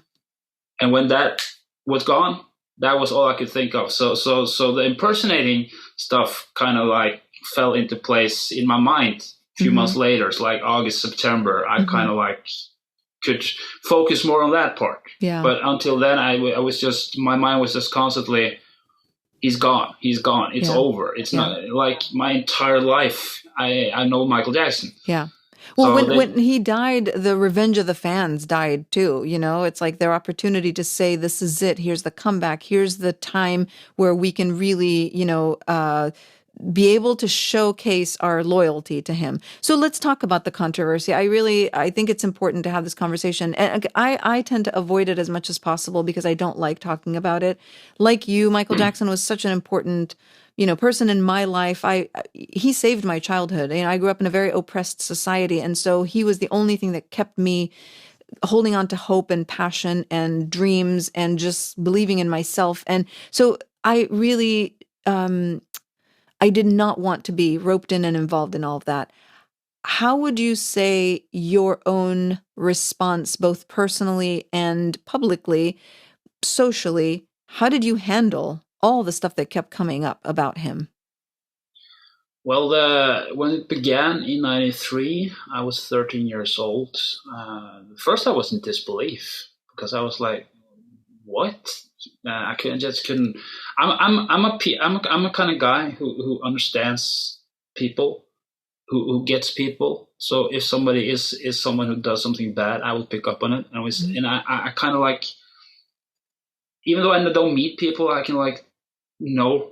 [SPEAKER 2] And when that was gone, that was all I could think of. So the impersonating stuff kind of like fell into place in my mind a few months later. It's like August, September. I kind of like could focus more on that part.
[SPEAKER 1] Yeah.
[SPEAKER 2] But until then, I was just, my mind was just constantly, he's gone. It's over. It's not like my entire life. I know Michael Jackson.
[SPEAKER 1] Yeah. Well, when he died, the revenge of the fans died too. It's like their opportunity to say, this is it. Here's the comeback. Here's the time where we can really, be able to showcase our loyalty to him. So let's talk about the controversy. I think it's important to have this conversation. And I tend to avoid it as much as possible because I don't like talking about it. Like you, Michael Jackson was such an important person in my life. He saved my childhood. I grew up in a very oppressed society. And so he was the only thing that kept me holding on to hope and passion and dreams and just believing in myself. And so I really, I did not want to be roped in and involved in all of that. How would you say your own response, both personally and publicly, socially, how did you handle all the stuff that kept coming up about him?
[SPEAKER 2] Well, when it began in 93, I was 13 years old. First, I was in disbelief because I was like, "What?" I couldn't. I'm a kind of guy who understands people, who gets people. So if somebody is someone who does something bad, I will pick up on it. And I kind of like, even though I don't meet people, I can like know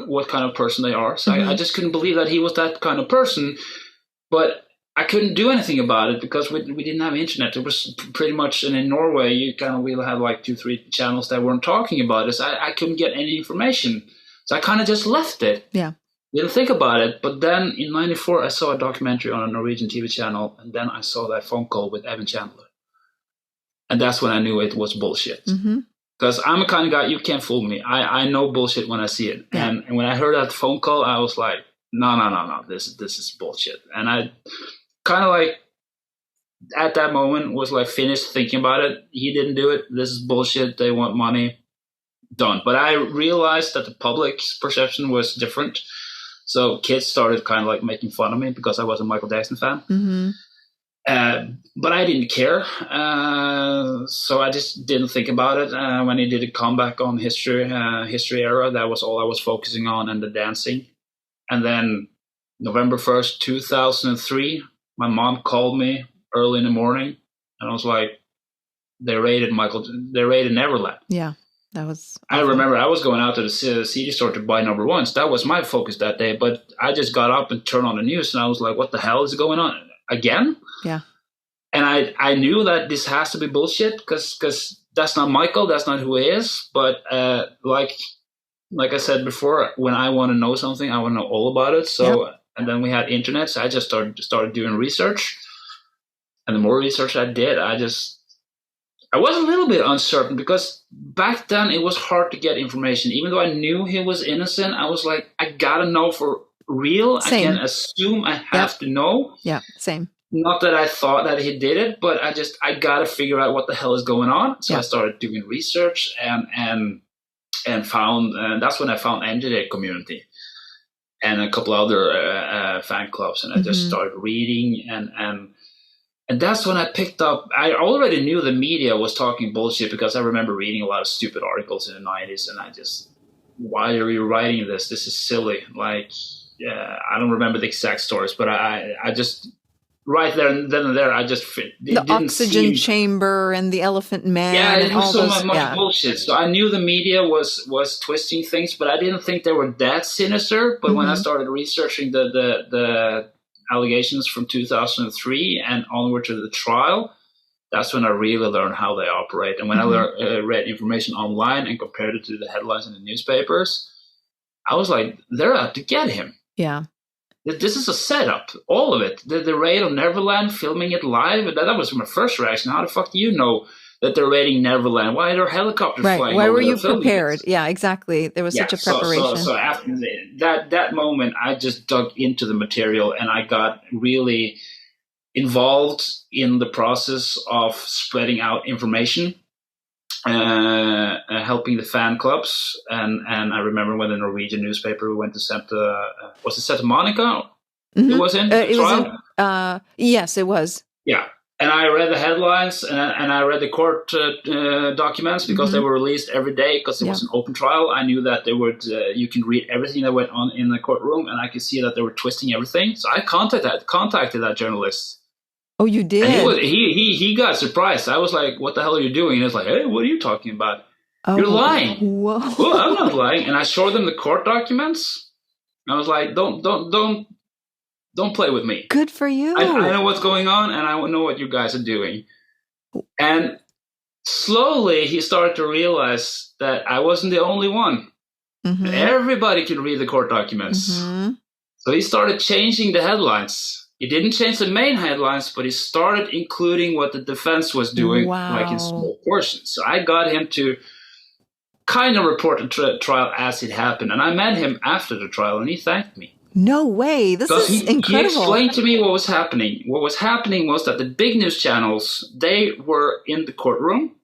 [SPEAKER 2] what kind of person they are. So I just couldn't believe that he was that kind of person, but I couldn't do anything about it because we didn't have internet. It was pretty much, and in Norway, you kind of will have like 2-3 channels that weren't talking about it. So I couldn't get any information. So I kind of just left it.
[SPEAKER 1] Yeah.
[SPEAKER 2] Didn't think about it. But then in 94, I saw a documentary on a Norwegian TV channel. And then I saw that phone call with Evan Chandler. And that's when I knew it was bullshit. Because I'm a kind of guy, you can't fool me. I know bullshit when I see it. Yeah. And when I heard that phone call, I was like, no, this is bullshit. And I kind of like, at that moment, was like finished thinking about it. He didn't do it. This is bullshit. They want money. Done. But I realized that the public's perception was different. So kids started kind of like making fun of me because I was a Michael Jackson fan. But I didn't care, so I just didn't think about it. When he did a comeback on History Era, that was all I was focusing on, and the dancing. And then November 1st, 2003, my mom called me early in the morning, and I was like, they raided Neverland.
[SPEAKER 1] Yeah, that was
[SPEAKER 2] awful. I remember I was going out to the CD store to buy number ones. That was my focus that day, but I just got up and turned on the news, and I was like, what the hell is going on? Again?
[SPEAKER 1] Yeah.
[SPEAKER 2] And I knew that this has to be bullshit because that's not Michael, that's not who he is. But like I said before, when I want to know something, I want to know all about it. So And then we had internet, so I just started doing research. And the more research I did, I was a little bit uncertain because back then it was hard to get information. Even though I knew he was innocent, I was like, I gotta know for real.
[SPEAKER 1] Same.
[SPEAKER 2] I can assume I have to know.
[SPEAKER 1] Yeah, same.
[SPEAKER 2] Not that I thought that he did it, but I got to figure out what the hell is going on. So I started doing research and found, and that's when I found educator community and a couple other fan clubs, and I just started reading and that's when I picked up. I already knew the media was talking bullshit because I remember reading a lot of stupid articles in the 90s, and why are you writing this? This is silly. Like, I don't remember the exact stories, but I just right there and then and there, I just
[SPEAKER 1] the oxygen chamber and the elephant man.
[SPEAKER 2] Yeah, it
[SPEAKER 1] and
[SPEAKER 2] was
[SPEAKER 1] all
[SPEAKER 2] so
[SPEAKER 1] those,
[SPEAKER 2] much bullshit. So I knew the media was twisting things, but I didn't think they were that sinister. But when I started researching the allegations from 2003 and onward to the trial, that's when I really learned how they operate. And when I read information online and compared it to the headlines in the newspapers, I was like, they're out to get him.
[SPEAKER 1] Yeah.
[SPEAKER 2] This is a setup, all of it. The raid on Neverland, filming it live, that was my first reaction. How the fuck do you know that they're raiding Neverland? Why are there helicopters flying?
[SPEAKER 1] Why were you prepared? Yeah, exactly. There was such a preparation.
[SPEAKER 2] So after that moment, I just dug into the material and I got really involved in the process of spreading out information, helping the fan clubs. And I remember when the Norwegian newspaper went to was it Santa Monica? It was in the trial?
[SPEAKER 1] Yes, it was.
[SPEAKER 2] Yeah. And I read the headlines and I read the court documents because they were released every day because it was an open trial. I knew that you can read everything that went on in the courtroom, and I could see that they were twisting everything. So I contacted that journalist.
[SPEAKER 1] Oh, you did?
[SPEAKER 2] And he got surprised. I was like, "What the hell are you doing?" And he was like, "Hey, what are you talking about? You're lying."
[SPEAKER 1] Whoa!
[SPEAKER 2] Well, I'm not lying. And I showed them the court documents. I was like, Don't play with me.
[SPEAKER 1] Good for you.
[SPEAKER 2] I know what's going on, and I know what you guys are doing. And slowly, he started to realize that I wasn't the only one. Everybody could read the court documents. So he started changing the headlines. He didn't change the main headlines, but he started including what the defense was doing, like in small portions. So I got him to kind of report the trial as it happened. And I met him after the trial, and he thanked me.
[SPEAKER 1] No way. This is incredible.
[SPEAKER 2] He explained to me what was happening. What was happening was that the big news channels, they were in the courtroom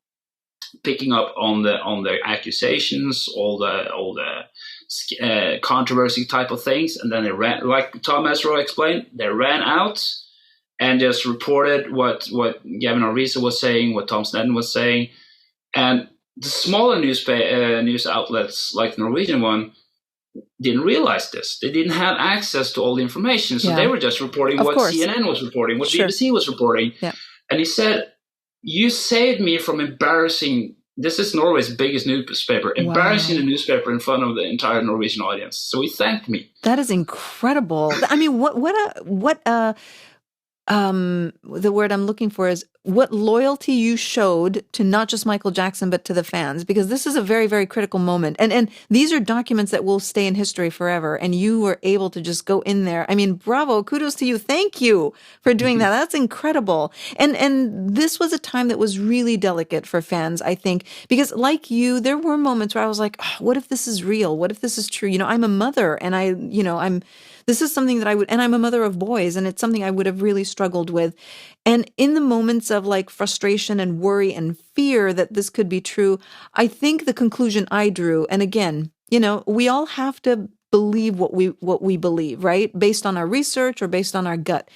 [SPEAKER 2] picking up on the accusations, all the controversy type of things, and then they ran, like Tom Esro explained, they ran out and just reported what Gavin Arisa was saying, what Tom Snedden was saying, and the smaller news outlets like the Norwegian one didn't realize this. They didn't have access to all the information, so they were just reporting what CNN was reporting, what BBC was reporting. Yeah. And he said, "You saved me from embarrassing." This is Norway's biggest newspaper, embarrassing the newspaper in front of the entire Norwegian audience. So he thanked me.
[SPEAKER 1] That is incredible. I mean, the word I'm looking for is what loyalty you showed to not just Michael Jackson, but to the fans, because this is a very, very critical moment. And these are documents that will stay in history forever. And you were able to just go in there. I mean, bravo, kudos to you. Thank you for doing that. That's incredible. And this was a time that was really delicate for fans, I think, because like you, there were moments where I was like, oh, what if this is real? What if this is true? You know, I'm a mother and this is something that and I'm a mother of boys, and it's something I would have really struggled with. And in the moments of like frustration and worry and fear that this could be true, I think the conclusion I drew, and again, we all have to believe what we believe, right? Based on our research or based on our gut.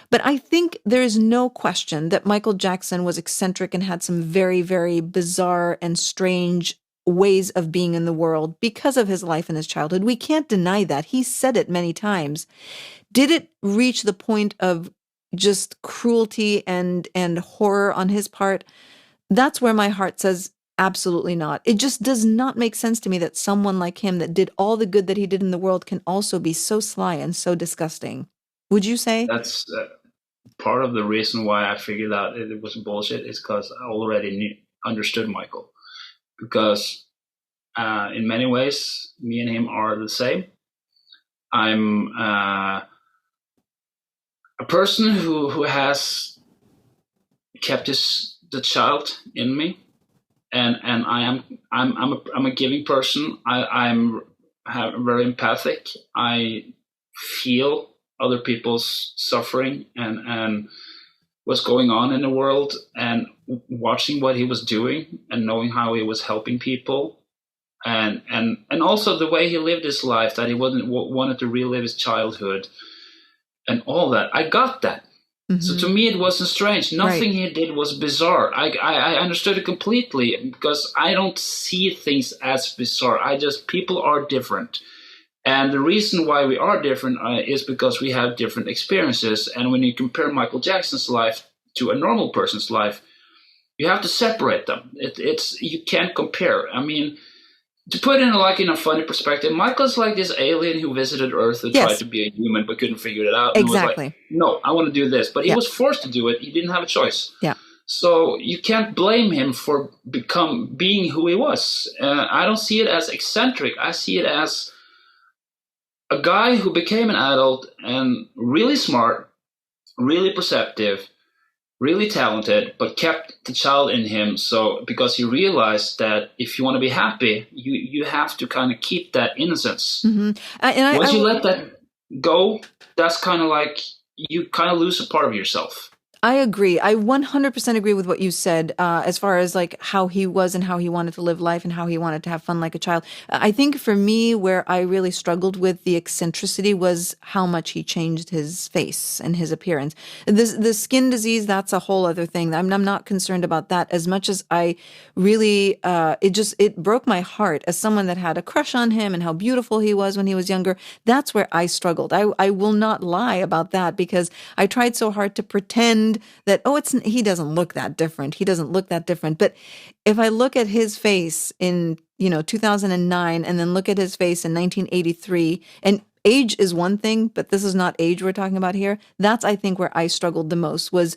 [SPEAKER 1] But I think there is no question that Michael Jackson was eccentric and had some very, very bizarre and strange ways of being in the world because of his life and his childhood. We can't deny that. He said it many times. Did it reach the point of just cruelty and horror on his part? That's where my heart says absolutely not. It just does not make sense to me that someone like him that did all the good that he did in the world can also be so sly and so disgusting. Would you say?
[SPEAKER 2] That's part of the reason why I figured out it was bullshit is because I already understood Michael. Because in many ways, me and him are the same. I'm a person who has kept the child in me, and I'm a giving person. I'm very empathic. I feel other people's suffering and what's going on in the world, and watching what he was doing and knowing how he was helping people, and also the way he lived his life, that he wanted to relive his childhood and all that. I got that. So to me, it wasn't strange. Nothing he did was bizarre. I understood it completely, because I don't see things as bizarre. People are different. And the reason why we are different is because we have different experiences. And when you compare Michael Jackson's life to a normal person's life, you have to separate them. You can't compare. I mean, to put it in a funny perspective, Michael's like this alien who visited Earth and tried to be a human but couldn't figure it out. And
[SPEAKER 1] Exactly.
[SPEAKER 2] Was like, no, I want to do this. But he was forced to do it. He didn't have a choice.
[SPEAKER 1] Yeah.
[SPEAKER 2] So you can't blame him for being who he was. I don't see it as eccentric. I see it as a guy who became an adult and really smart, really perceptive, really talented, but kept the child in him. So because he realized that if you want to be happy, you have to kind of keep that innocence. Once you let that go, that's kind of like you kind of lose a part of yourself.
[SPEAKER 1] I agree. I 100% agree with what you said, as far as like how he was and how he wanted to live life and how he wanted to have fun like a child. I think for me, where I really struggled with the eccentricity was how much he changed his face and his appearance. The skin disease, that's a whole other thing. I'm not concerned about that as much as I really, it broke my heart as someone that had a crush on him and how beautiful he was when he was younger. That's where I struggled. I will not lie about that, because I tried so hard to pretend that, he doesn't look that different. He doesn't look that different. But if I look at his face in, 2009 and then look at his face in 1983, and age is one thing, but this is not age we're talking about here. That's, I think, where I struggled the most, was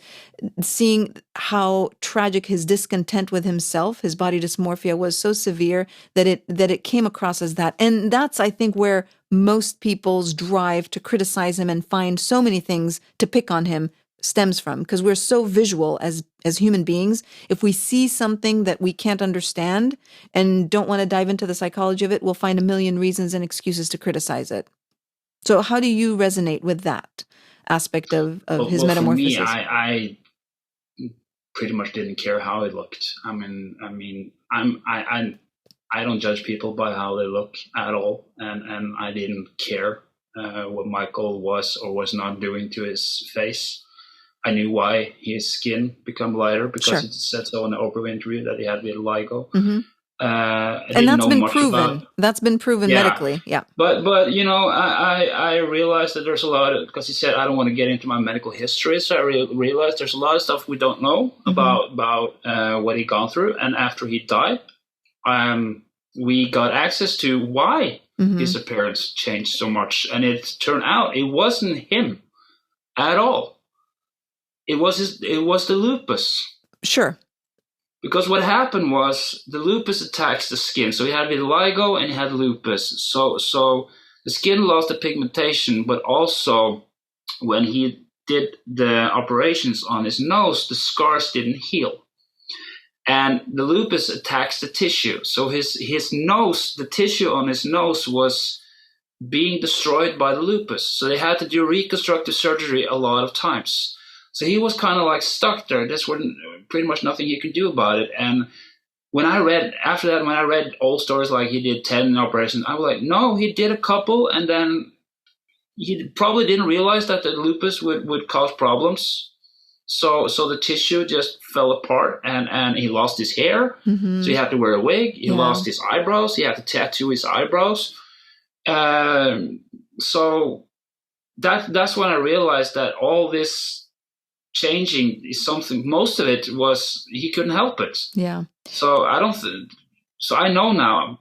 [SPEAKER 1] seeing how tragic his discontent with himself, his body dysmorphia, was so severe that it came across as that. And that's, I think, where most people's drive to criticize him and find so many things to pick on him stems from, because we're so visual as human beings. If we see something that we can't understand and don't want to dive into the psychology of it, we'll find a million reasons and excuses to criticize it. So how do you resonate with that aspect of his metamorphosis?
[SPEAKER 2] For me, I pretty much didn't care how it looked. I don't judge people by how they look at all, and I didn't care what Michael was or was not doing to his face. I knew why his skin became lighter, because it said so in the Oprah interview that he had vitiligo.
[SPEAKER 1] And that's been proven. That's been proven medically. Yeah.
[SPEAKER 2] But I realized that there's a lot of, because he said I don't want to get into my medical history, so I realized there's a lot of stuff we don't know about what he'd gone through. And after he died, we got access to why his appearance changed so much, and it turned out it wasn't him at all. It was the lupus.
[SPEAKER 1] Sure.
[SPEAKER 2] Because what happened was the lupus attacks the skin. So he had vitiligo and he had lupus. So the skin lost the pigmentation, but also when he did the operations on his nose, the scars didn't heal. And the lupus attacks the tissue. So his nose, the tissue on his nose was being destroyed by the lupus. So they had to do reconstructive surgery a lot of times. So he was kind of like stuck there. There's pretty much nothing he could do about it. And when I read old stories like he did 10 operations, I was like, no, he did a couple, and then he probably didn't realize that the lupus would cause problems. So the tissue just fell apart, and he lost his hair. So he had to wear a wig. He lost his eyebrows. He had to tattoo his eyebrows. So that's when I realized that all this changing is something, most of it was he couldn't help it.
[SPEAKER 1] Yeah.
[SPEAKER 2] So so I know now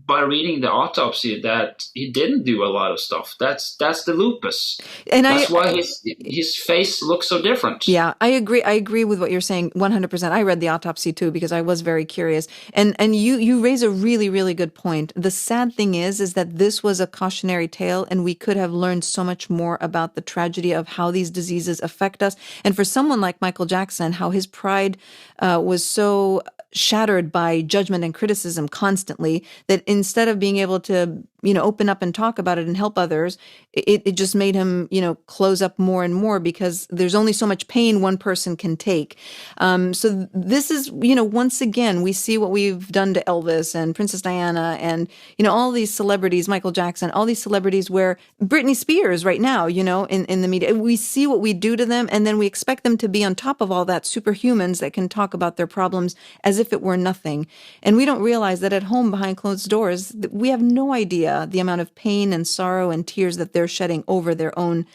[SPEAKER 2] by reading the autopsy that he didn't do a lot of stuff. That's the lupus. And that's why his face looks so different.
[SPEAKER 1] Yeah, I agree. I agree with what you're saying 100%. I read the autopsy too, because I was very curious. And you raise a really, really good point. The sad thing is that this was a cautionary tale, and we could have learned so much more about the tragedy of how these diseases affect us. And for someone like Michael Jackson, how his pride was so shattered by judgment and criticism constantly, that instead of being able to open up and talk about it and help others, it just made him, close up more and more, because there's only so much pain one person can take. So this is, once again, we see what we've done to Elvis and Princess Diana and, all these celebrities, Michael Jackson, all these celebrities, where Britney Spears right now, in the media, we see what we do to them, and then we expect them to be on top of all that, superhumans that can talk about their problems as if it were nothing. And we don't realize that at home behind closed doors, we have no idea the amount of pain and sorrow and tears that they're shedding over their own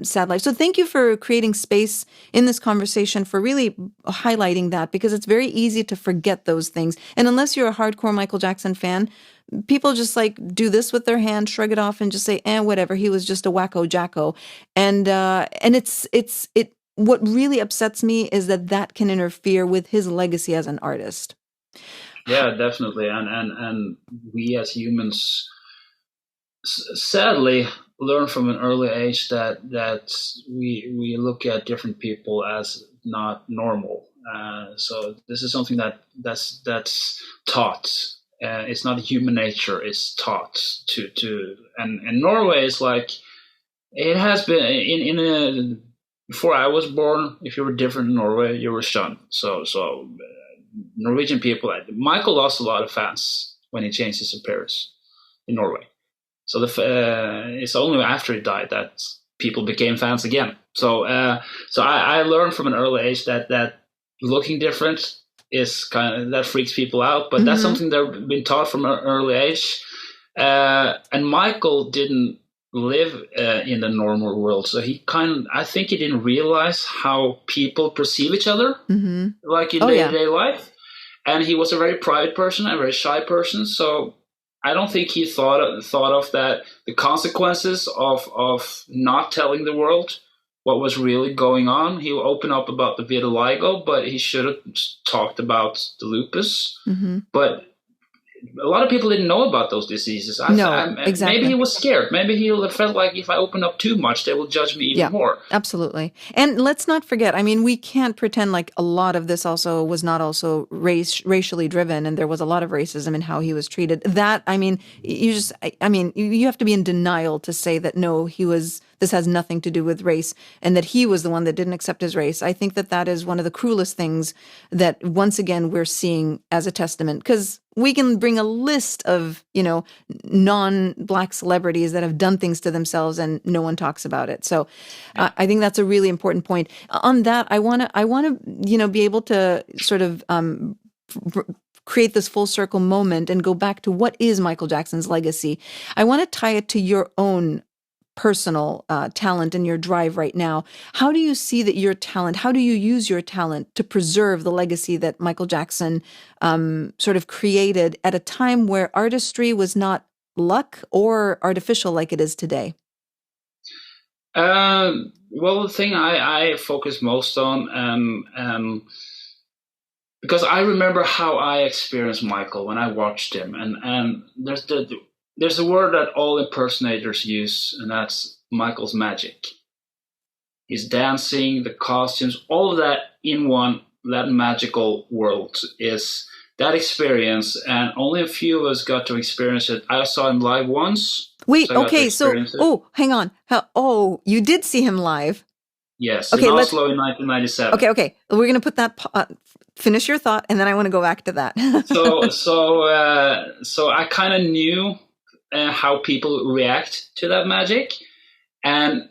[SPEAKER 1] sad life. So thank you for creating space in this conversation for really highlighting that, because it's very easy to forget those things. And unless you're a hardcore Michael Jackson fan, people just like do this with their hand, shrug it off, and just say, whatever, he was just a wacko jacko. And what really upsets me is that can interfere with his legacy as an artist.
[SPEAKER 2] Yeah, definitely. And we as humans sadly learn from an early age that we look at different people as not normal. So this is something that's taught. It's not human nature; it's taught to. And Norway is like, it has been before I was born. If you were different in Norway, you were shunned. So Norwegian people. Michael lost a lot of fans when he changed his appearance in Norway. So it's only after he died that people became fans again. So I learned from an early age that looking different is that freaks people out. But that's something they've been taught from an early age. And Michael didn't live in the normal world, so I think he didn't realize how people perceive each other, like in day-to-day life. And he was a very private person, a very shy person. So I don't think he thought of that, the consequences of not telling the world what was really going on. He will open up about the vitiligo, but he should have talked about the lupus. But a lot of people didn't know about those diseases. Exactly. Maybe he was scared. Maybe he felt like, if I open up too much, they will judge me even more.
[SPEAKER 1] Absolutely. And let's not forget, we can't pretend like a lot of this also was not also racially driven, and there was a lot of racism in how he was treated. That, you have to be in denial to say that, no, this has nothing to do with race, and that he was the one that didn't accept his race. I think that is one of the cruelest things that, once again, we're seeing as a testament, because we can bring a list of, non-Black celebrities that have done things to themselves and no one talks about it. So I think that's a really important point. On that, I want to, be able to sort of create this full circle moment and go back to what is Michael Jackson's legacy. I want to tie it to your own personal talent and your drive right now. How do you see that your talent, how do you use your talent to preserve the legacy that Michael Jackson sort of created at a time where artistry was not luck or artificial like it is today?
[SPEAKER 2] Well, the thing I focus most on, because I remember how I experienced Michael when I watched him, and there's a word that all impersonators use, and that's Michael's magic. His dancing, the costumes, all of that in one, that magical world is that experience, and only a few of us got to experience it. I saw him live once.
[SPEAKER 1] Wait, okay, hang on. You did see him live?
[SPEAKER 2] Yes, in Oslo in 1997.
[SPEAKER 1] Okay. We're going to put that, finish your thought, and then I want to go back to that.
[SPEAKER 2] So I kind of knew how people react to that magic, and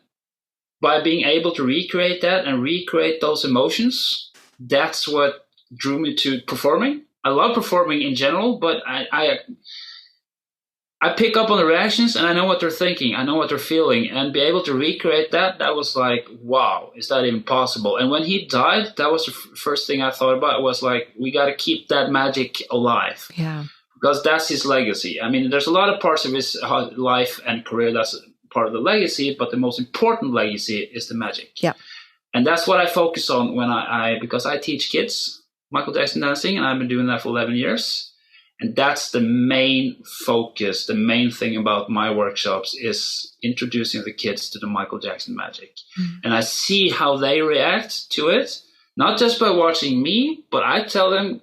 [SPEAKER 2] by being able to recreate that and recreate those emotions, that's what drew me to performing. I love performing in general, but I pick up on the reactions, and I know what they're thinking, I know what they're feeling, and be able to recreate that was like, wow, is that even possible? And when he died, that was the first thing I thought about, was like, we got to keep that magic alive.
[SPEAKER 1] Yeah.
[SPEAKER 2] Because that's his legacy. There's a lot of parts of his life and career that's part of the legacy, but the most important legacy is the magic.
[SPEAKER 1] Yeah.
[SPEAKER 2] And that's what I focus on when because I teach kids Michael Jackson dancing, and I've been doing that for 11 years. And that's the main focus, the main thing about my workshops is introducing the kids to the Michael Jackson magic. And I see how they react to it, not just by watching me, but I tell them,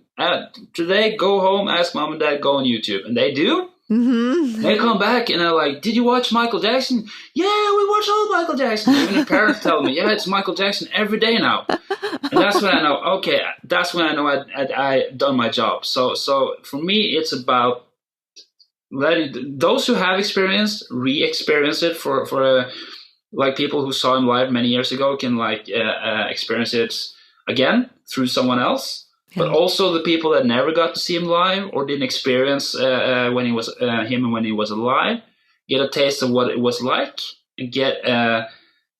[SPEAKER 2] today, go home, ask mom and dad, go on YouTube. And they do.
[SPEAKER 1] Mm-hmm.
[SPEAKER 2] They come back and they're like, "Did you watch Michael Jackson?" "Yeah, we watch all Michael Jackson." Even the parents tell me, "Yeah, it's Michael Jackson every day now." And that's when I know, okay, that's when I know I done my job. So for me, it's about letting those who have experienced re-experience it for like people who saw him live many years ago can like experience it again through someone else. But also the people that never got to see him live or didn't experience when he was him when he was alive, get a taste of what it was like and get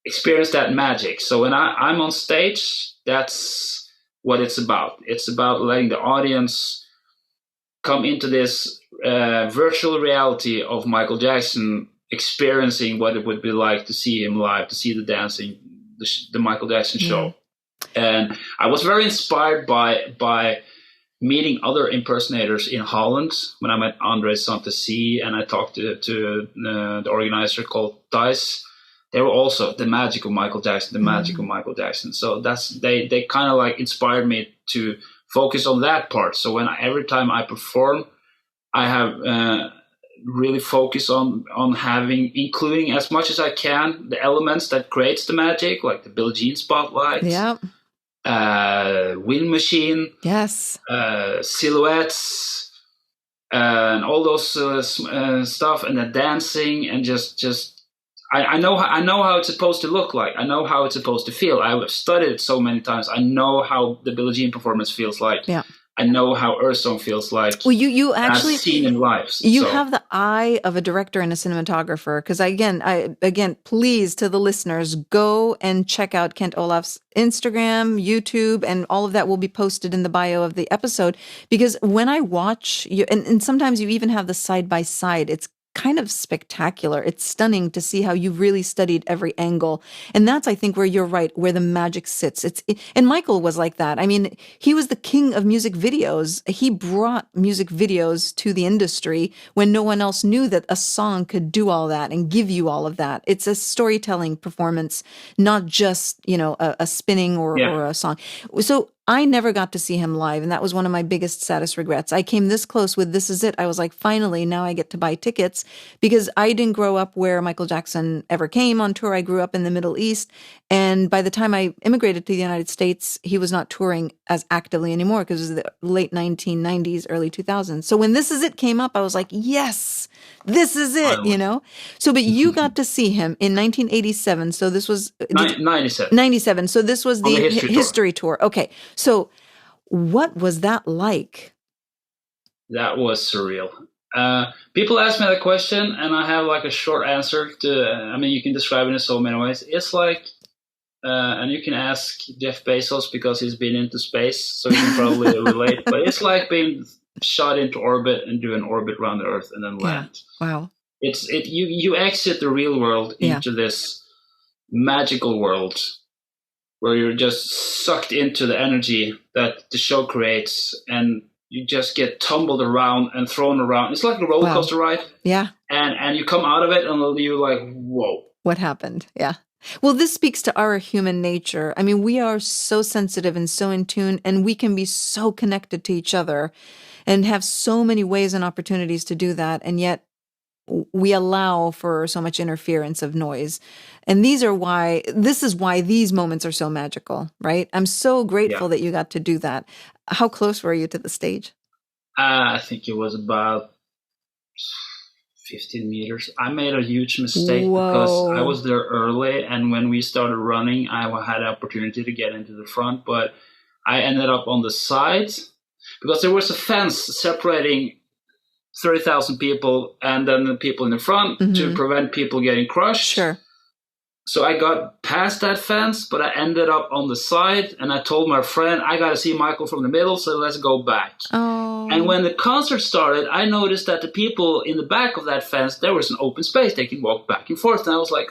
[SPEAKER 2] experience that magic. So when I'm on stage, that's what it's about. It's about letting the audience come into this virtual reality of Michael Jackson, experiencing what it would be like to see him live, to see the dancing, the Michael Jackson show. And I was very inspired by meeting other impersonators in Holland when I met Andre Santassi, and I talked to the organizer called Thijs. They were also the magic of Michael Jackson, the magic of Michael Jackson. So they kind of like inspired me to focus on that part. So every time I perform, I have really focus on including as much as I can the elements that creates the magic, like the Billie Jean spotlight, wind machine, silhouettes, and all those stuff, and the dancing, and just I know how it's supposed to look like. I know how it's supposed to feel. I've studied it so many times. I know how the Billie Jean performance feels like. Yeah. I know how Earthsong feels like.
[SPEAKER 1] Well, you actually
[SPEAKER 2] I've seen in live.
[SPEAKER 1] You have the eye of a director and a cinematographer. Because again, please, to the listeners, go and check out Kent Olaf's Instagram, YouTube, and all of that will be posted in the bio of the episode. Because when I watch you, and sometimes you even have the side by side, it's kind of spectacular. It's stunning to see how you really studied every angle. And that's, I think, where you're right, where the magic sits. And Michael was like that. I mean, he was the king of music videos. He brought music videos to the industry when no one else knew that a song could do all that and give you all of that. It's a storytelling performance, not just, a spinning or a song. So I never got to see him live, and that was one of my biggest, saddest regrets. I came this close with This Is It. I was like, finally, now I get to buy tickets, because I didn't grow up where Michael Jackson ever came on tour. I grew up in the Middle East, and by the time I immigrated to the United States, he was not touring as actively anymore because it was the late 1990s, early 2000s. So when This Is It came up, I was like, yes, this is it, So, but you got to see him in 1987. So this was
[SPEAKER 2] 97.
[SPEAKER 1] 97. So this was the history tour. Okay. So what was that like?
[SPEAKER 2] That was surreal. People ask me that question, and I have like a short answer you can describe it in so many ways. It's like, and you can ask Jeff Bezos because he's been into space, so he can probably relate, but it's like being shot into orbit and do an orbit around the Earth and then land.
[SPEAKER 1] Wow.
[SPEAKER 2] You exit the real world into this magical world where you're just sucked into the energy that the show creates, and you just get tumbled around and thrown around. It's like a roller coaster ride.
[SPEAKER 1] Yeah.
[SPEAKER 2] And you come out of it and you're like, whoa.
[SPEAKER 1] What happened? Yeah. Well, this speaks to our human nature. I mean, we are so sensitive and so in tune, and we can be so connected to each other and have so many ways and opportunities to do that. And yet we allow for so much interference of noise. And this is why these moments are so magical, right? I'm so grateful that you got to do that. How close were you to the stage?
[SPEAKER 2] I think it was about 15 meters. I made a huge mistake because I was there early, and when we started running, I had the opportunity to get into the front, but I ended up on the side because there was a fence separating 30,000 people and then the people in the front to prevent people getting crushed.
[SPEAKER 1] Sure.
[SPEAKER 2] So I got past that fence, but I ended up on the side, and I told my friend, I got to see Michael from the middle, so let's go back.
[SPEAKER 1] Oh.
[SPEAKER 2] And when the concert started, I noticed that the people in the back of that fence, there was an open space. They can walk back and forth. And I was like,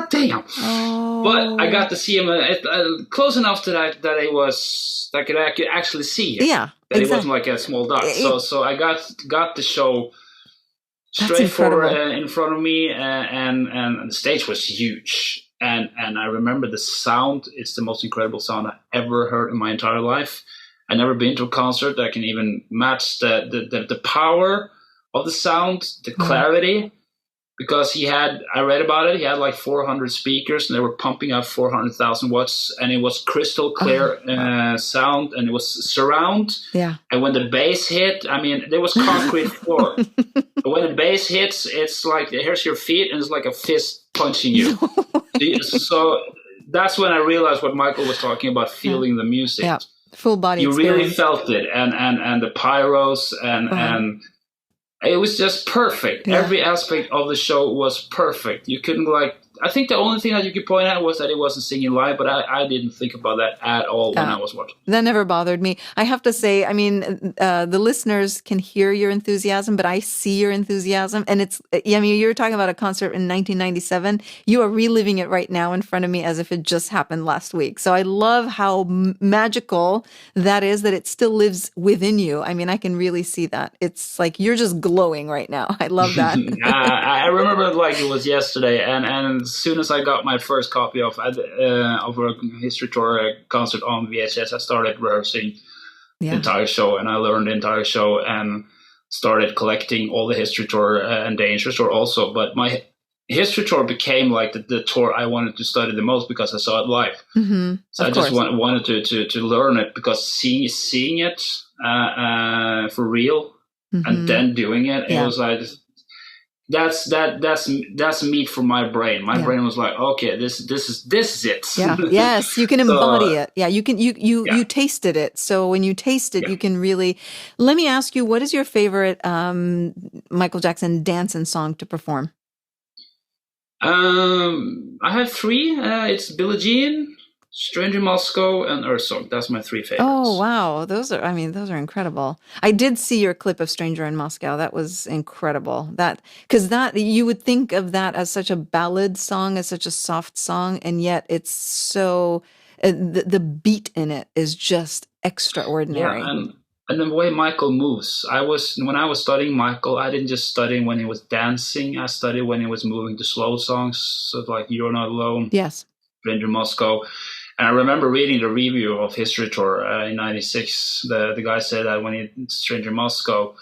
[SPEAKER 2] damn.
[SPEAKER 1] Oh.
[SPEAKER 2] But I got to see him close enough to that I could actually see him.
[SPEAKER 1] Yeah,
[SPEAKER 2] that it wasn't like a small dot. So I got the show straight forward in front of me, and the stage was huge. And I remember the sound. It's the most incredible sound I ever heard in my entire life. I've never been to a concert that can even match the power of the sound, the clarity. Because I read about it, he had like 400 speakers and they were pumping out 400,000 watts and it was crystal clear sound and it was surround.
[SPEAKER 1] Yeah.
[SPEAKER 2] And when the bass hit, I mean, there was concrete floor. But when the bass hits, it's like, here's your feet and it's like a fist punching you. So that's when I realized what Michael was talking about, feeling the music.
[SPEAKER 1] Yeah. Full body
[SPEAKER 2] you
[SPEAKER 1] experience.
[SPEAKER 2] really felt it. And the pyros and it was just perfect. Yeah. Every aspect of the show was perfect. You couldn't I think the only thing that you could point out was that it wasn't singing live, but I didn't think about that at all when I was watching.
[SPEAKER 1] That never bothered me. I have to say, I mean, the listeners can hear your enthusiasm, but I see your enthusiasm. And I mean, you were talking about a concert in 1997. You are reliving it right now in front of me as if it just happened last week. So I love how magical that is, that it still lives within you. I mean, I can really see that. It's like you're just glowing right now. I love that.
[SPEAKER 2] I remember it like it was yesterday. And as soon as I got my first copy of a history tour concert on VHS, I started rehearsing the entire show, and I learned the entire show and started collecting all the history tour and the history tour also. But my history tour became like the tour I wanted to study the most because I saw it live. Mm-hmm. So I just wanted to learn it, because seeing it for real and then doing it, it was like. That's meat for my brain. My brain was like, okay, this is it.
[SPEAKER 1] Yeah. Yes, you can embody it. Yeah, you tasted it. So when you taste it, you can really. Let me ask you, what is your favorite Michael Jackson dance and song to perform?
[SPEAKER 2] I have 3. It's Billie Jean, Stranger in Moscow, and Earth Song. That's my 3 favorites.
[SPEAKER 1] Oh, wow. Those are incredible. I did see your clip of Stranger in Moscow. That was incredible. Because you would think of that as such a ballad song, as such a soft song, and yet it's so, the beat in it is just extraordinary.
[SPEAKER 2] Yeah, and the way Michael moves. When I was studying Michael, I didn't just study when he was dancing. I studied when he was moving to slow songs. So like You're Not Alone.
[SPEAKER 1] Yes.
[SPEAKER 2] Stranger in Moscow. And I remember reading the review of History Tour in '96. The guy said that when Stranger in Moscow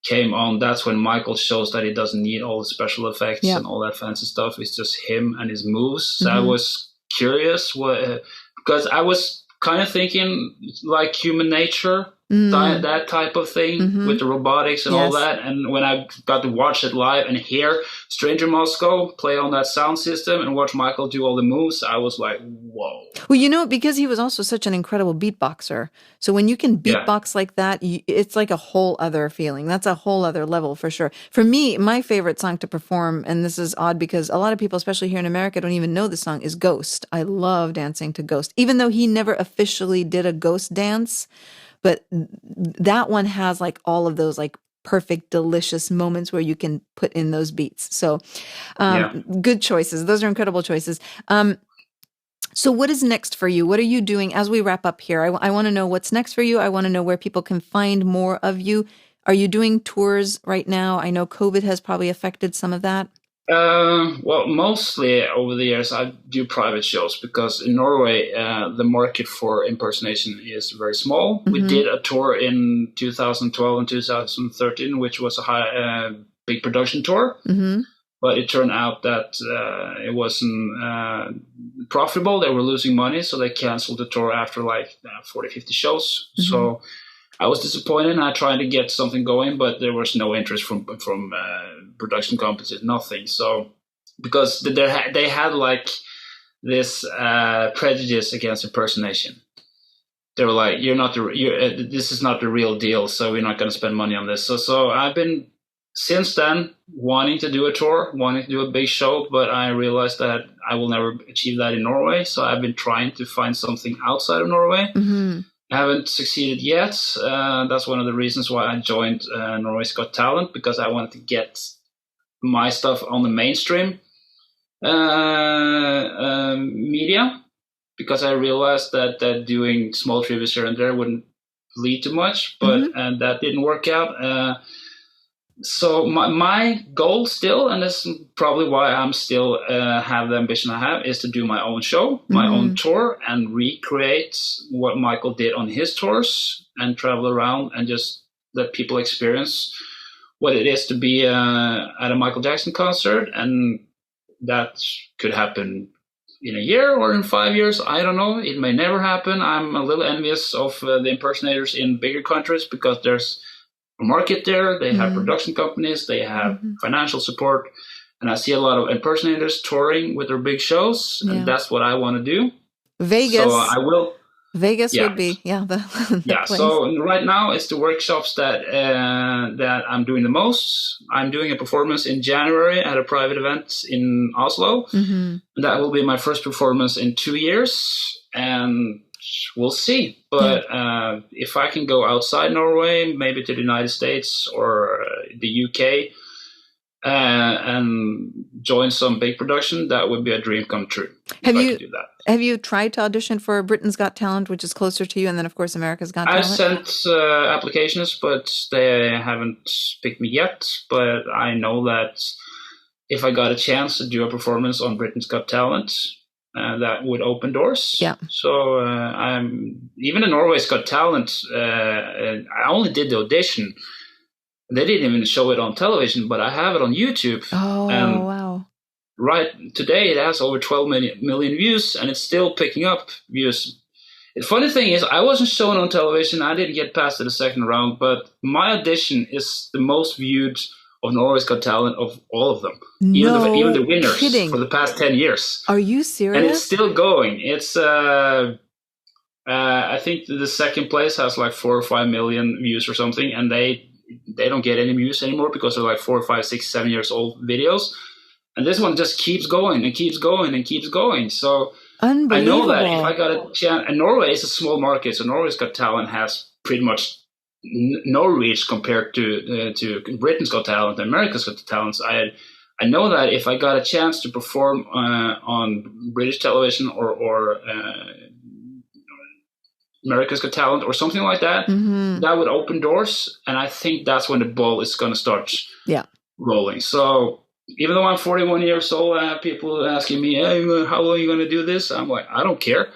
[SPEAKER 2] came on, that's when Michael shows that he doesn't need all the special effects and all that fancy stuff. It's just him and his moves. So I was curious because I was kind of thinking like Human Nature, that type of thing with the robotics and all that. And when I got to watch it live and hear Stranger Moscow play on that sound system and watch Michael do all the moves, I was like, whoa.
[SPEAKER 1] Well, because he was also such an incredible beatboxer. So when you can beatbox like that, it's like a whole other feeling. That's a whole other level for sure. For me, my favorite song to perform, and this is odd because a lot of people, especially here in America, don't even know the song, is Ghost. I love dancing to Ghost, even though he never officially did a Ghost dance. But that one has like all of those like perfect, delicious moments where you can put in those beats. So good choices. Those are incredible choices. So what is next for you? What are you doing as we wrap up here? I want to know what's next for you. I want to know where people can find more of you. Are you doing tours right now? I know COVID has probably affected some of that.
[SPEAKER 2] Well, mostly over the years, I do private shows because in Norway, the market for impersonation is very small. We did a tour in 2012 and 2013, which was a big production tour. But it turned out that it wasn't profitable. They were losing money, so they canceled the tour after like 40, 50 shows. So I was disappointed, and I tried to get something going, but there was no interest from production companies, nothing. So because they had like this prejudice against impersonation. They were like, this is not the real deal, so we're not going to spend money on this. So I've been since then wanting to do a tour, wanting to do a big show, but I realized that I will never achieve that in Norway. So I've been trying to find something outside of Norway. I haven't succeeded yet. That's one of the reasons why I joined Norway's Got Talent, because I wanted to get my stuff on the mainstream media, because I realized that doing small tributes here and there wouldn't lead to much, but and that didn't work out. So my goal still, and this is probably why I'm still have the ambition I have, is to do my own show, my own tour, and recreate what Michael did on his tours and travel around and just let people experience what it is to be at a Michael Jackson concert, and that could happen in a year or in 5 years. I don't know. It may never happen. I'm a little envious of the impersonators in bigger countries because there's a market there. They have production companies. They have financial support. And I see a lot of impersonators touring with their big shows. And that's what I want to do.
[SPEAKER 1] Vegas.
[SPEAKER 2] So I will.
[SPEAKER 1] Vegas would be, the place.
[SPEAKER 2] So right now it's the workshops that I'm doing the most. I'm doing a performance in January at a private event in Oslo. That will be my first performance in 2 years, and we'll see. But if I can go outside Norway, maybe to the United States or the UK, and join some big production, that would be a dream come true.
[SPEAKER 1] Have you tried to audition for Britain's Got Talent, which is closer to you, and then of course America's Got Talent?
[SPEAKER 2] I've sent applications, but they haven't picked me yet. But I know that if I got a chance to do a performance on Britain's Got Talent, that would open doors.
[SPEAKER 1] Yeah.
[SPEAKER 2] So I'm even in Norway's Got Talent. I only did the audition. They didn't even show it on television, but I have it on YouTube.
[SPEAKER 1] Oh, wow.
[SPEAKER 2] Right today, it has over 12 million views, and it's still picking up views. The funny thing is, I wasn't shown on television. I didn't get past the second round, but my audition is the most viewed of Norway's Got Talent of all of them. Even the winners for the past 10 years.
[SPEAKER 1] Are you serious?
[SPEAKER 2] And it's still going. It's I think the second place has like 4 or 5 million views or something, and they don't get any views anymore because they're like 4, 5, 6, 7 years old videos. And this one just keeps going and keeps going and keeps going. So I know that if I got a chance, and Norway is a small market, so Norway's Got Talent has pretty much no reach compared to Britain's Got Talent and America's Got Talent. I know that if I got a chance to perform on British television or America's Got Talent or something like that, that would open doors. And I think that's when the ball is going to start rolling. So even though I'm 41 years old, I have people asking me, hey, how long are you going to do this? I'm like, I don't care.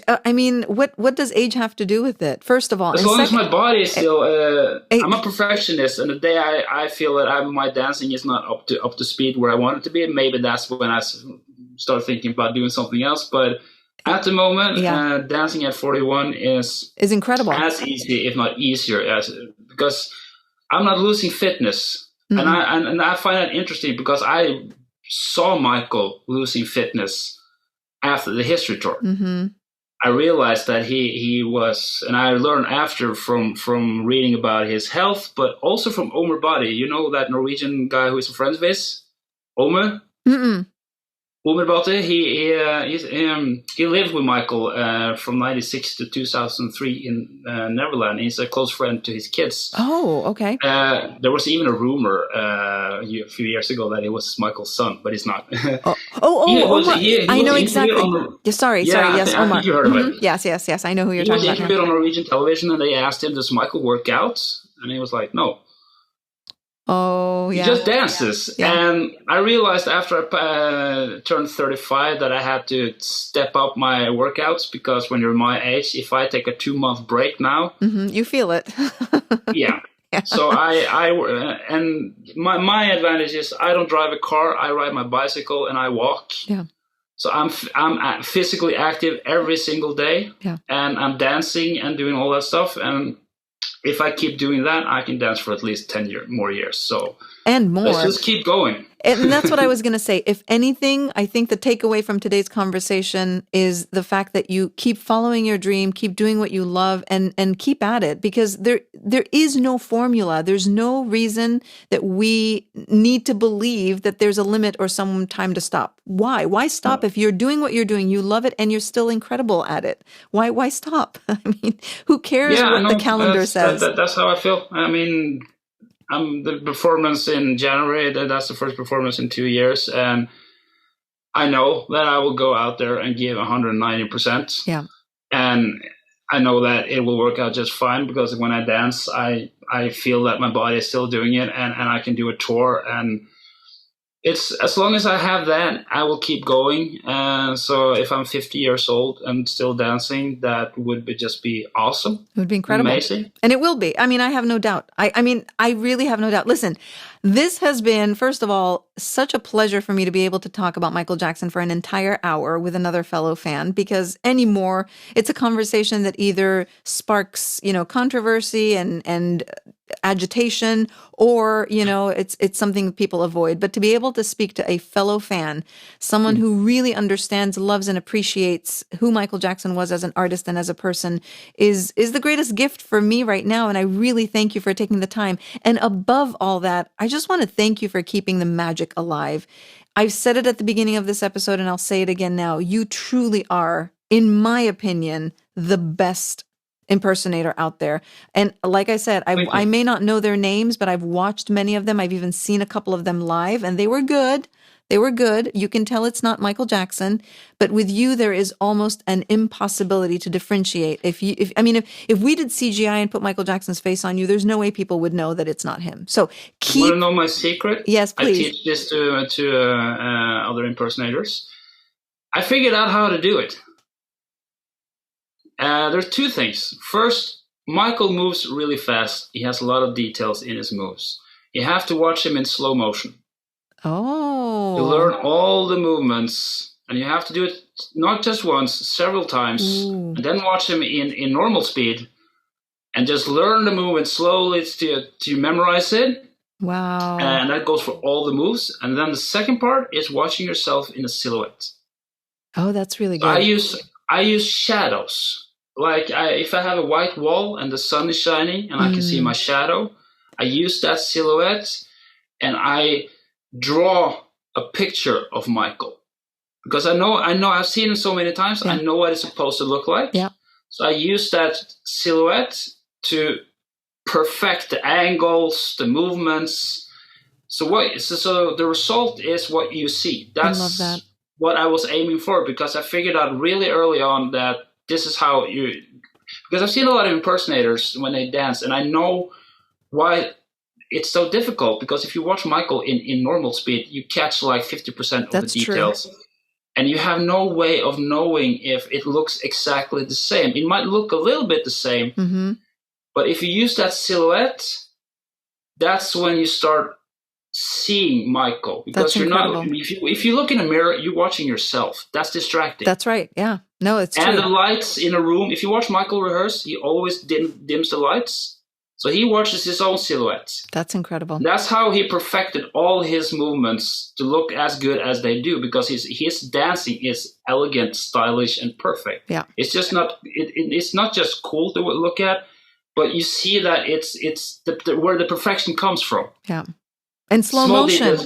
[SPEAKER 1] I mean, what does age have to do with it? First of all,
[SPEAKER 2] as long as my body is still, I'm a perfectionist, and the day I feel that my dancing is not up to speed where I want it to be, maybe that's when I start thinking about doing something else. But at the moment, dancing at 41 is
[SPEAKER 1] incredible.
[SPEAKER 2] As easy, if not easier, because I'm not losing fitness. And I find that interesting because I saw Michael losing fitness after the history tour. I realized that he was, and I learned after from reading about his health, but also from Omer Body. You know that Norwegian guy who is a friend of his, Omer? Omer Body. He lived with Michael from 96 to 2003 in Netherlands. He's a close friend to his kids.
[SPEAKER 1] Oh, okay.
[SPEAKER 2] There was even a rumor a few years ago that it was Michael's son, but it's not.
[SPEAKER 1] I know exactly. Sorry. Yes, Omar.
[SPEAKER 2] I think you heard of it.
[SPEAKER 1] Yes. I know who you're talking about.
[SPEAKER 2] He was interviewed on Norwegian television, and they asked him, "Does Michael work out?" And he was like, "No."
[SPEAKER 1] Oh, yeah.
[SPEAKER 2] He just dances. Yeah. And I realized after I turned 35 that I had to step up my workouts because when you're my age, if I take a 2-month break now...
[SPEAKER 1] you feel it.
[SPEAKER 2] Yeah. So and my advantage is I don't drive a car. I ride my bicycle and I walk.
[SPEAKER 1] Yeah.
[SPEAKER 2] So I'm physically active every single day.
[SPEAKER 1] Yeah.
[SPEAKER 2] And I'm dancing and doing all that stuff. And if I keep doing that, I can dance for at least 10 more years. So
[SPEAKER 1] and more.
[SPEAKER 2] Let's just keep going.
[SPEAKER 1] And that's what I was going to say. If anything, I think the takeaway from today's conversation is the fact that you keep following your dream, keep doing what you love, and keep at it, because there is no formula. There's no reason that we need to believe that there's a limit or some time to stop. Why? Why stop if you're doing what you're doing, you love it, and you're still incredible at it? Why stop? I mean, who cares what the calendar says?
[SPEAKER 2] That's how I feel. I mean, the performance in January, that's the first performance in 2 years. And I know that I will go out there and give 190%.
[SPEAKER 1] Yeah.
[SPEAKER 2] And I know that it will work out just fine because when I dance, I feel that my body is still doing it and I can do a tour. And It's as long as I have that, I will keep going. So if I'm 50 years old and still dancing, that would just be awesome.
[SPEAKER 1] It would be incredible.
[SPEAKER 2] Amazing.
[SPEAKER 1] And it will be. I mean, I have no doubt. I mean, I really have no doubt. Listen, this has been, first of all, such a pleasure for me to be able to talk about Michael Jackson for an entire hour with another fellow fan, because anymore, it's a conversation that either sparks, controversy and agitation, or, it's something people avoid. But to be able to speak to a fellow fan, someone who really understands, loves, and appreciates who Michael Jackson was as an artist and as a person is the greatest gift for me right now. And I really thank you for taking the time. And above all that, I just want to thank you for keeping the magic alive. I've said it at the beginning of this episode, and I'll say it again now. You truly are, in my opinion, the best impersonator out there. And like I said, I may not know their names, but I've watched many of them. I've even seen a couple of them live, and they were good. They were good. You can tell it's not Michael Jackson, but with you, there is almost an impossibility to differentiate. If we did CGI and put Michael Jackson's face on you, there's no way people would know that it's not him. So
[SPEAKER 2] You want to know my secret?
[SPEAKER 1] Yes, please.
[SPEAKER 2] I teach this to other impersonators. I figured out how to do it. There's two things. First, Michael moves really fast. He has a lot of details in his moves. You have to watch him in slow motion.
[SPEAKER 1] Oh.
[SPEAKER 2] To learn all the movements. And you have to do it not just once, several times.
[SPEAKER 1] Ooh.
[SPEAKER 2] And then watch him in normal speed. And just learn the movement slowly to memorize it.
[SPEAKER 1] Wow.
[SPEAKER 2] And that goes for all the moves. And then the second part is watching yourself in a silhouette.
[SPEAKER 1] Oh, that's really good.
[SPEAKER 2] So I use shadows. Like if I have a white wall and the sun is shining and I can see my shadow, I use that silhouette and I draw a picture of Michael. Because I know I've seen him so many times, I know what it's supposed to look like.
[SPEAKER 1] Yeah.
[SPEAKER 2] So I use that silhouette to perfect the angles, the movements. So the result is what you see.
[SPEAKER 1] I love that.
[SPEAKER 2] What I was aiming for, because I figured out really early on that this is how because I've seen a lot of impersonators when they dance, and I know why it's so difficult, because if you watch Michael in normal speed, you catch like 50% of
[SPEAKER 1] That's
[SPEAKER 2] the details. True. And you have no way of knowing if it looks exactly the same. It might look a little bit the same, but if you use that silhouette, that's when you start seeing Michael, because you're not. If you look in a mirror, you're watching yourself. That's distracting.
[SPEAKER 1] That's right. Yeah. No, it's true.
[SPEAKER 2] And the lights in a room. If you watch Michael rehearse, he always dims the lights, so he watches his own silhouette.
[SPEAKER 1] That's incredible.
[SPEAKER 2] That's how he perfected all his movements to look as good as they do, because his dancing is elegant, stylish, and perfect.
[SPEAKER 1] Yeah.
[SPEAKER 2] It's just not. It's not just cool to look at, but you see that it's where the perfection comes from.
[SPEAKER 1] Yeah. And slow motion,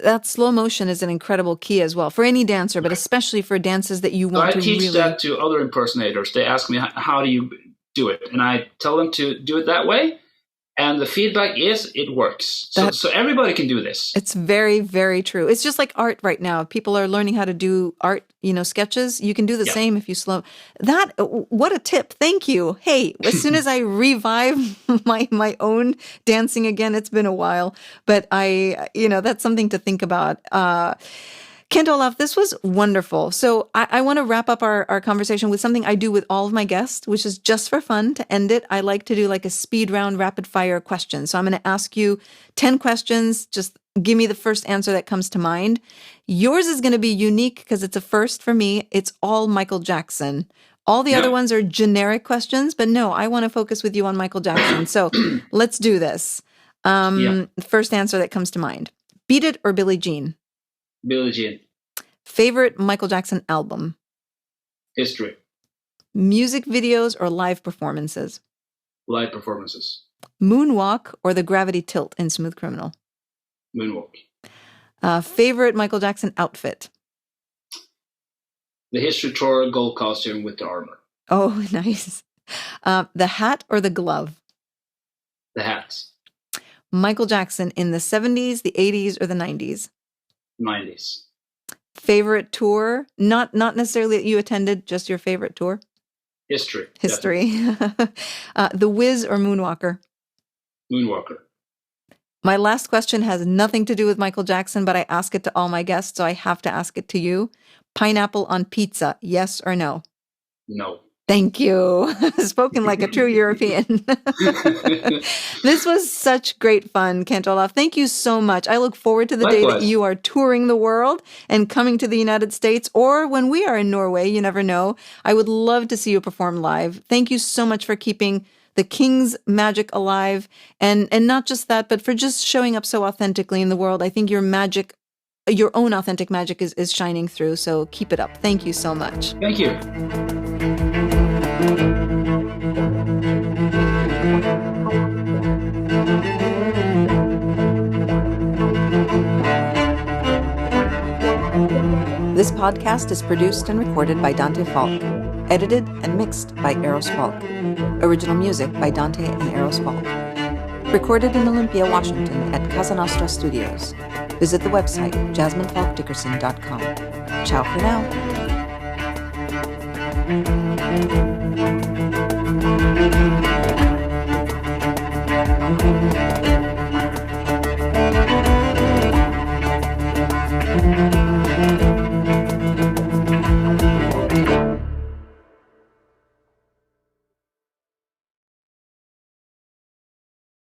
[SPEAKER 1] that slow motion is an incredible key as well for any dancer, but especially for dances that you want to really...
[SPEAKER 2] I teach that to other impersonators. They ask me, how do you do it? And I tell them to do it that way. And the feedback is it works. So everybody can do this.
[SPEAKER 1] It's very, very true. It's just like art right now. People are learning how to do art, sketches. You can do the same if you slow. That, what a tip. Thank you. Hey, as soon as I revive my own dancing again, it's been a while, but that's something to think about. Kent, Olaf, this was wonderful. So I want to wrap up our conversation with something I do with all of my guests, which is just for fun. To end it, I like to do like a speed round, rapid fire question. So I'm going to ask you 10 questions. Just give me the first answer that comes to mind. Yours is going to be unique because it's a first for me. It's all Michael Jackson. All the other ones are generic questions, but no, I want to focus with you on Michael Jackson. So let's do this. First answer that comes to mind. Beat It or Billie Jean?
[SPEAKER 2] Billie Jean.
[SPEAKER 1] Favorite Michael Jackson album?
[SPEAKER 2] History.
[SPEAKER 1] Music videos or live performances?
[SPEAKER 2] Live performances.
[SPEAKER 1] Moonwalk or the gravity tilt in Smooth Criminal?
[SPEAKER 2] Moonwalk.
[SPEAKER 1] Favorite Michael Jackson outfit?
[SPEAKER 2] The History Tour gold costume with the armor.
[SPEAKER 1] Oh, nice. The hat or the glove?
[SPEAKER 2] The hat.
[SPEAKER 1] Michael Jackson in the 70s, the 80s, or the 90s?
[SPEAKER 2] 90s.
[SPEAKER 1] Favorite tour? Not necessarily that you attended, just your favorite tour?
[SPEAKER 2] History.
[SPEAKER 1] The Wiz or Moonwalker?
[SPEAKER 2] Moonwalker.
[SPEAKER 1] My last question has nothing to do with Michael Jackson, but I ask it to all my guests, so I have to ask it to you. Pineapple on pizza, yes or no?
[SPEAKER 2] No.
[SPEAKER 1] Thank you. Spoken like a true European. This was such great fun, Kent Olaf. Thank you so much. I look forward to the day that you are touring the world and coming to the United States, or when we are in Norway, you never know. I would love to see you perform live. Thank you so much for keeping the King's magic alive. And not just that, but for just showing up so authentically in the world. I think your magic, your own authentic magic is shining through. So keep it up. Thank you so much.
[SPEAKER 2] Thank you.
[SPEAKER 1] This podcast is produced and recorded by Dante Faulk, edited and mixed by Eros Faulk. Original music by Dante and Eros Faulk. Recorded in Olympia, Washington at Casa Nostra Studios. Visit the website jasminfaulkdickerson.com. Ciao for now.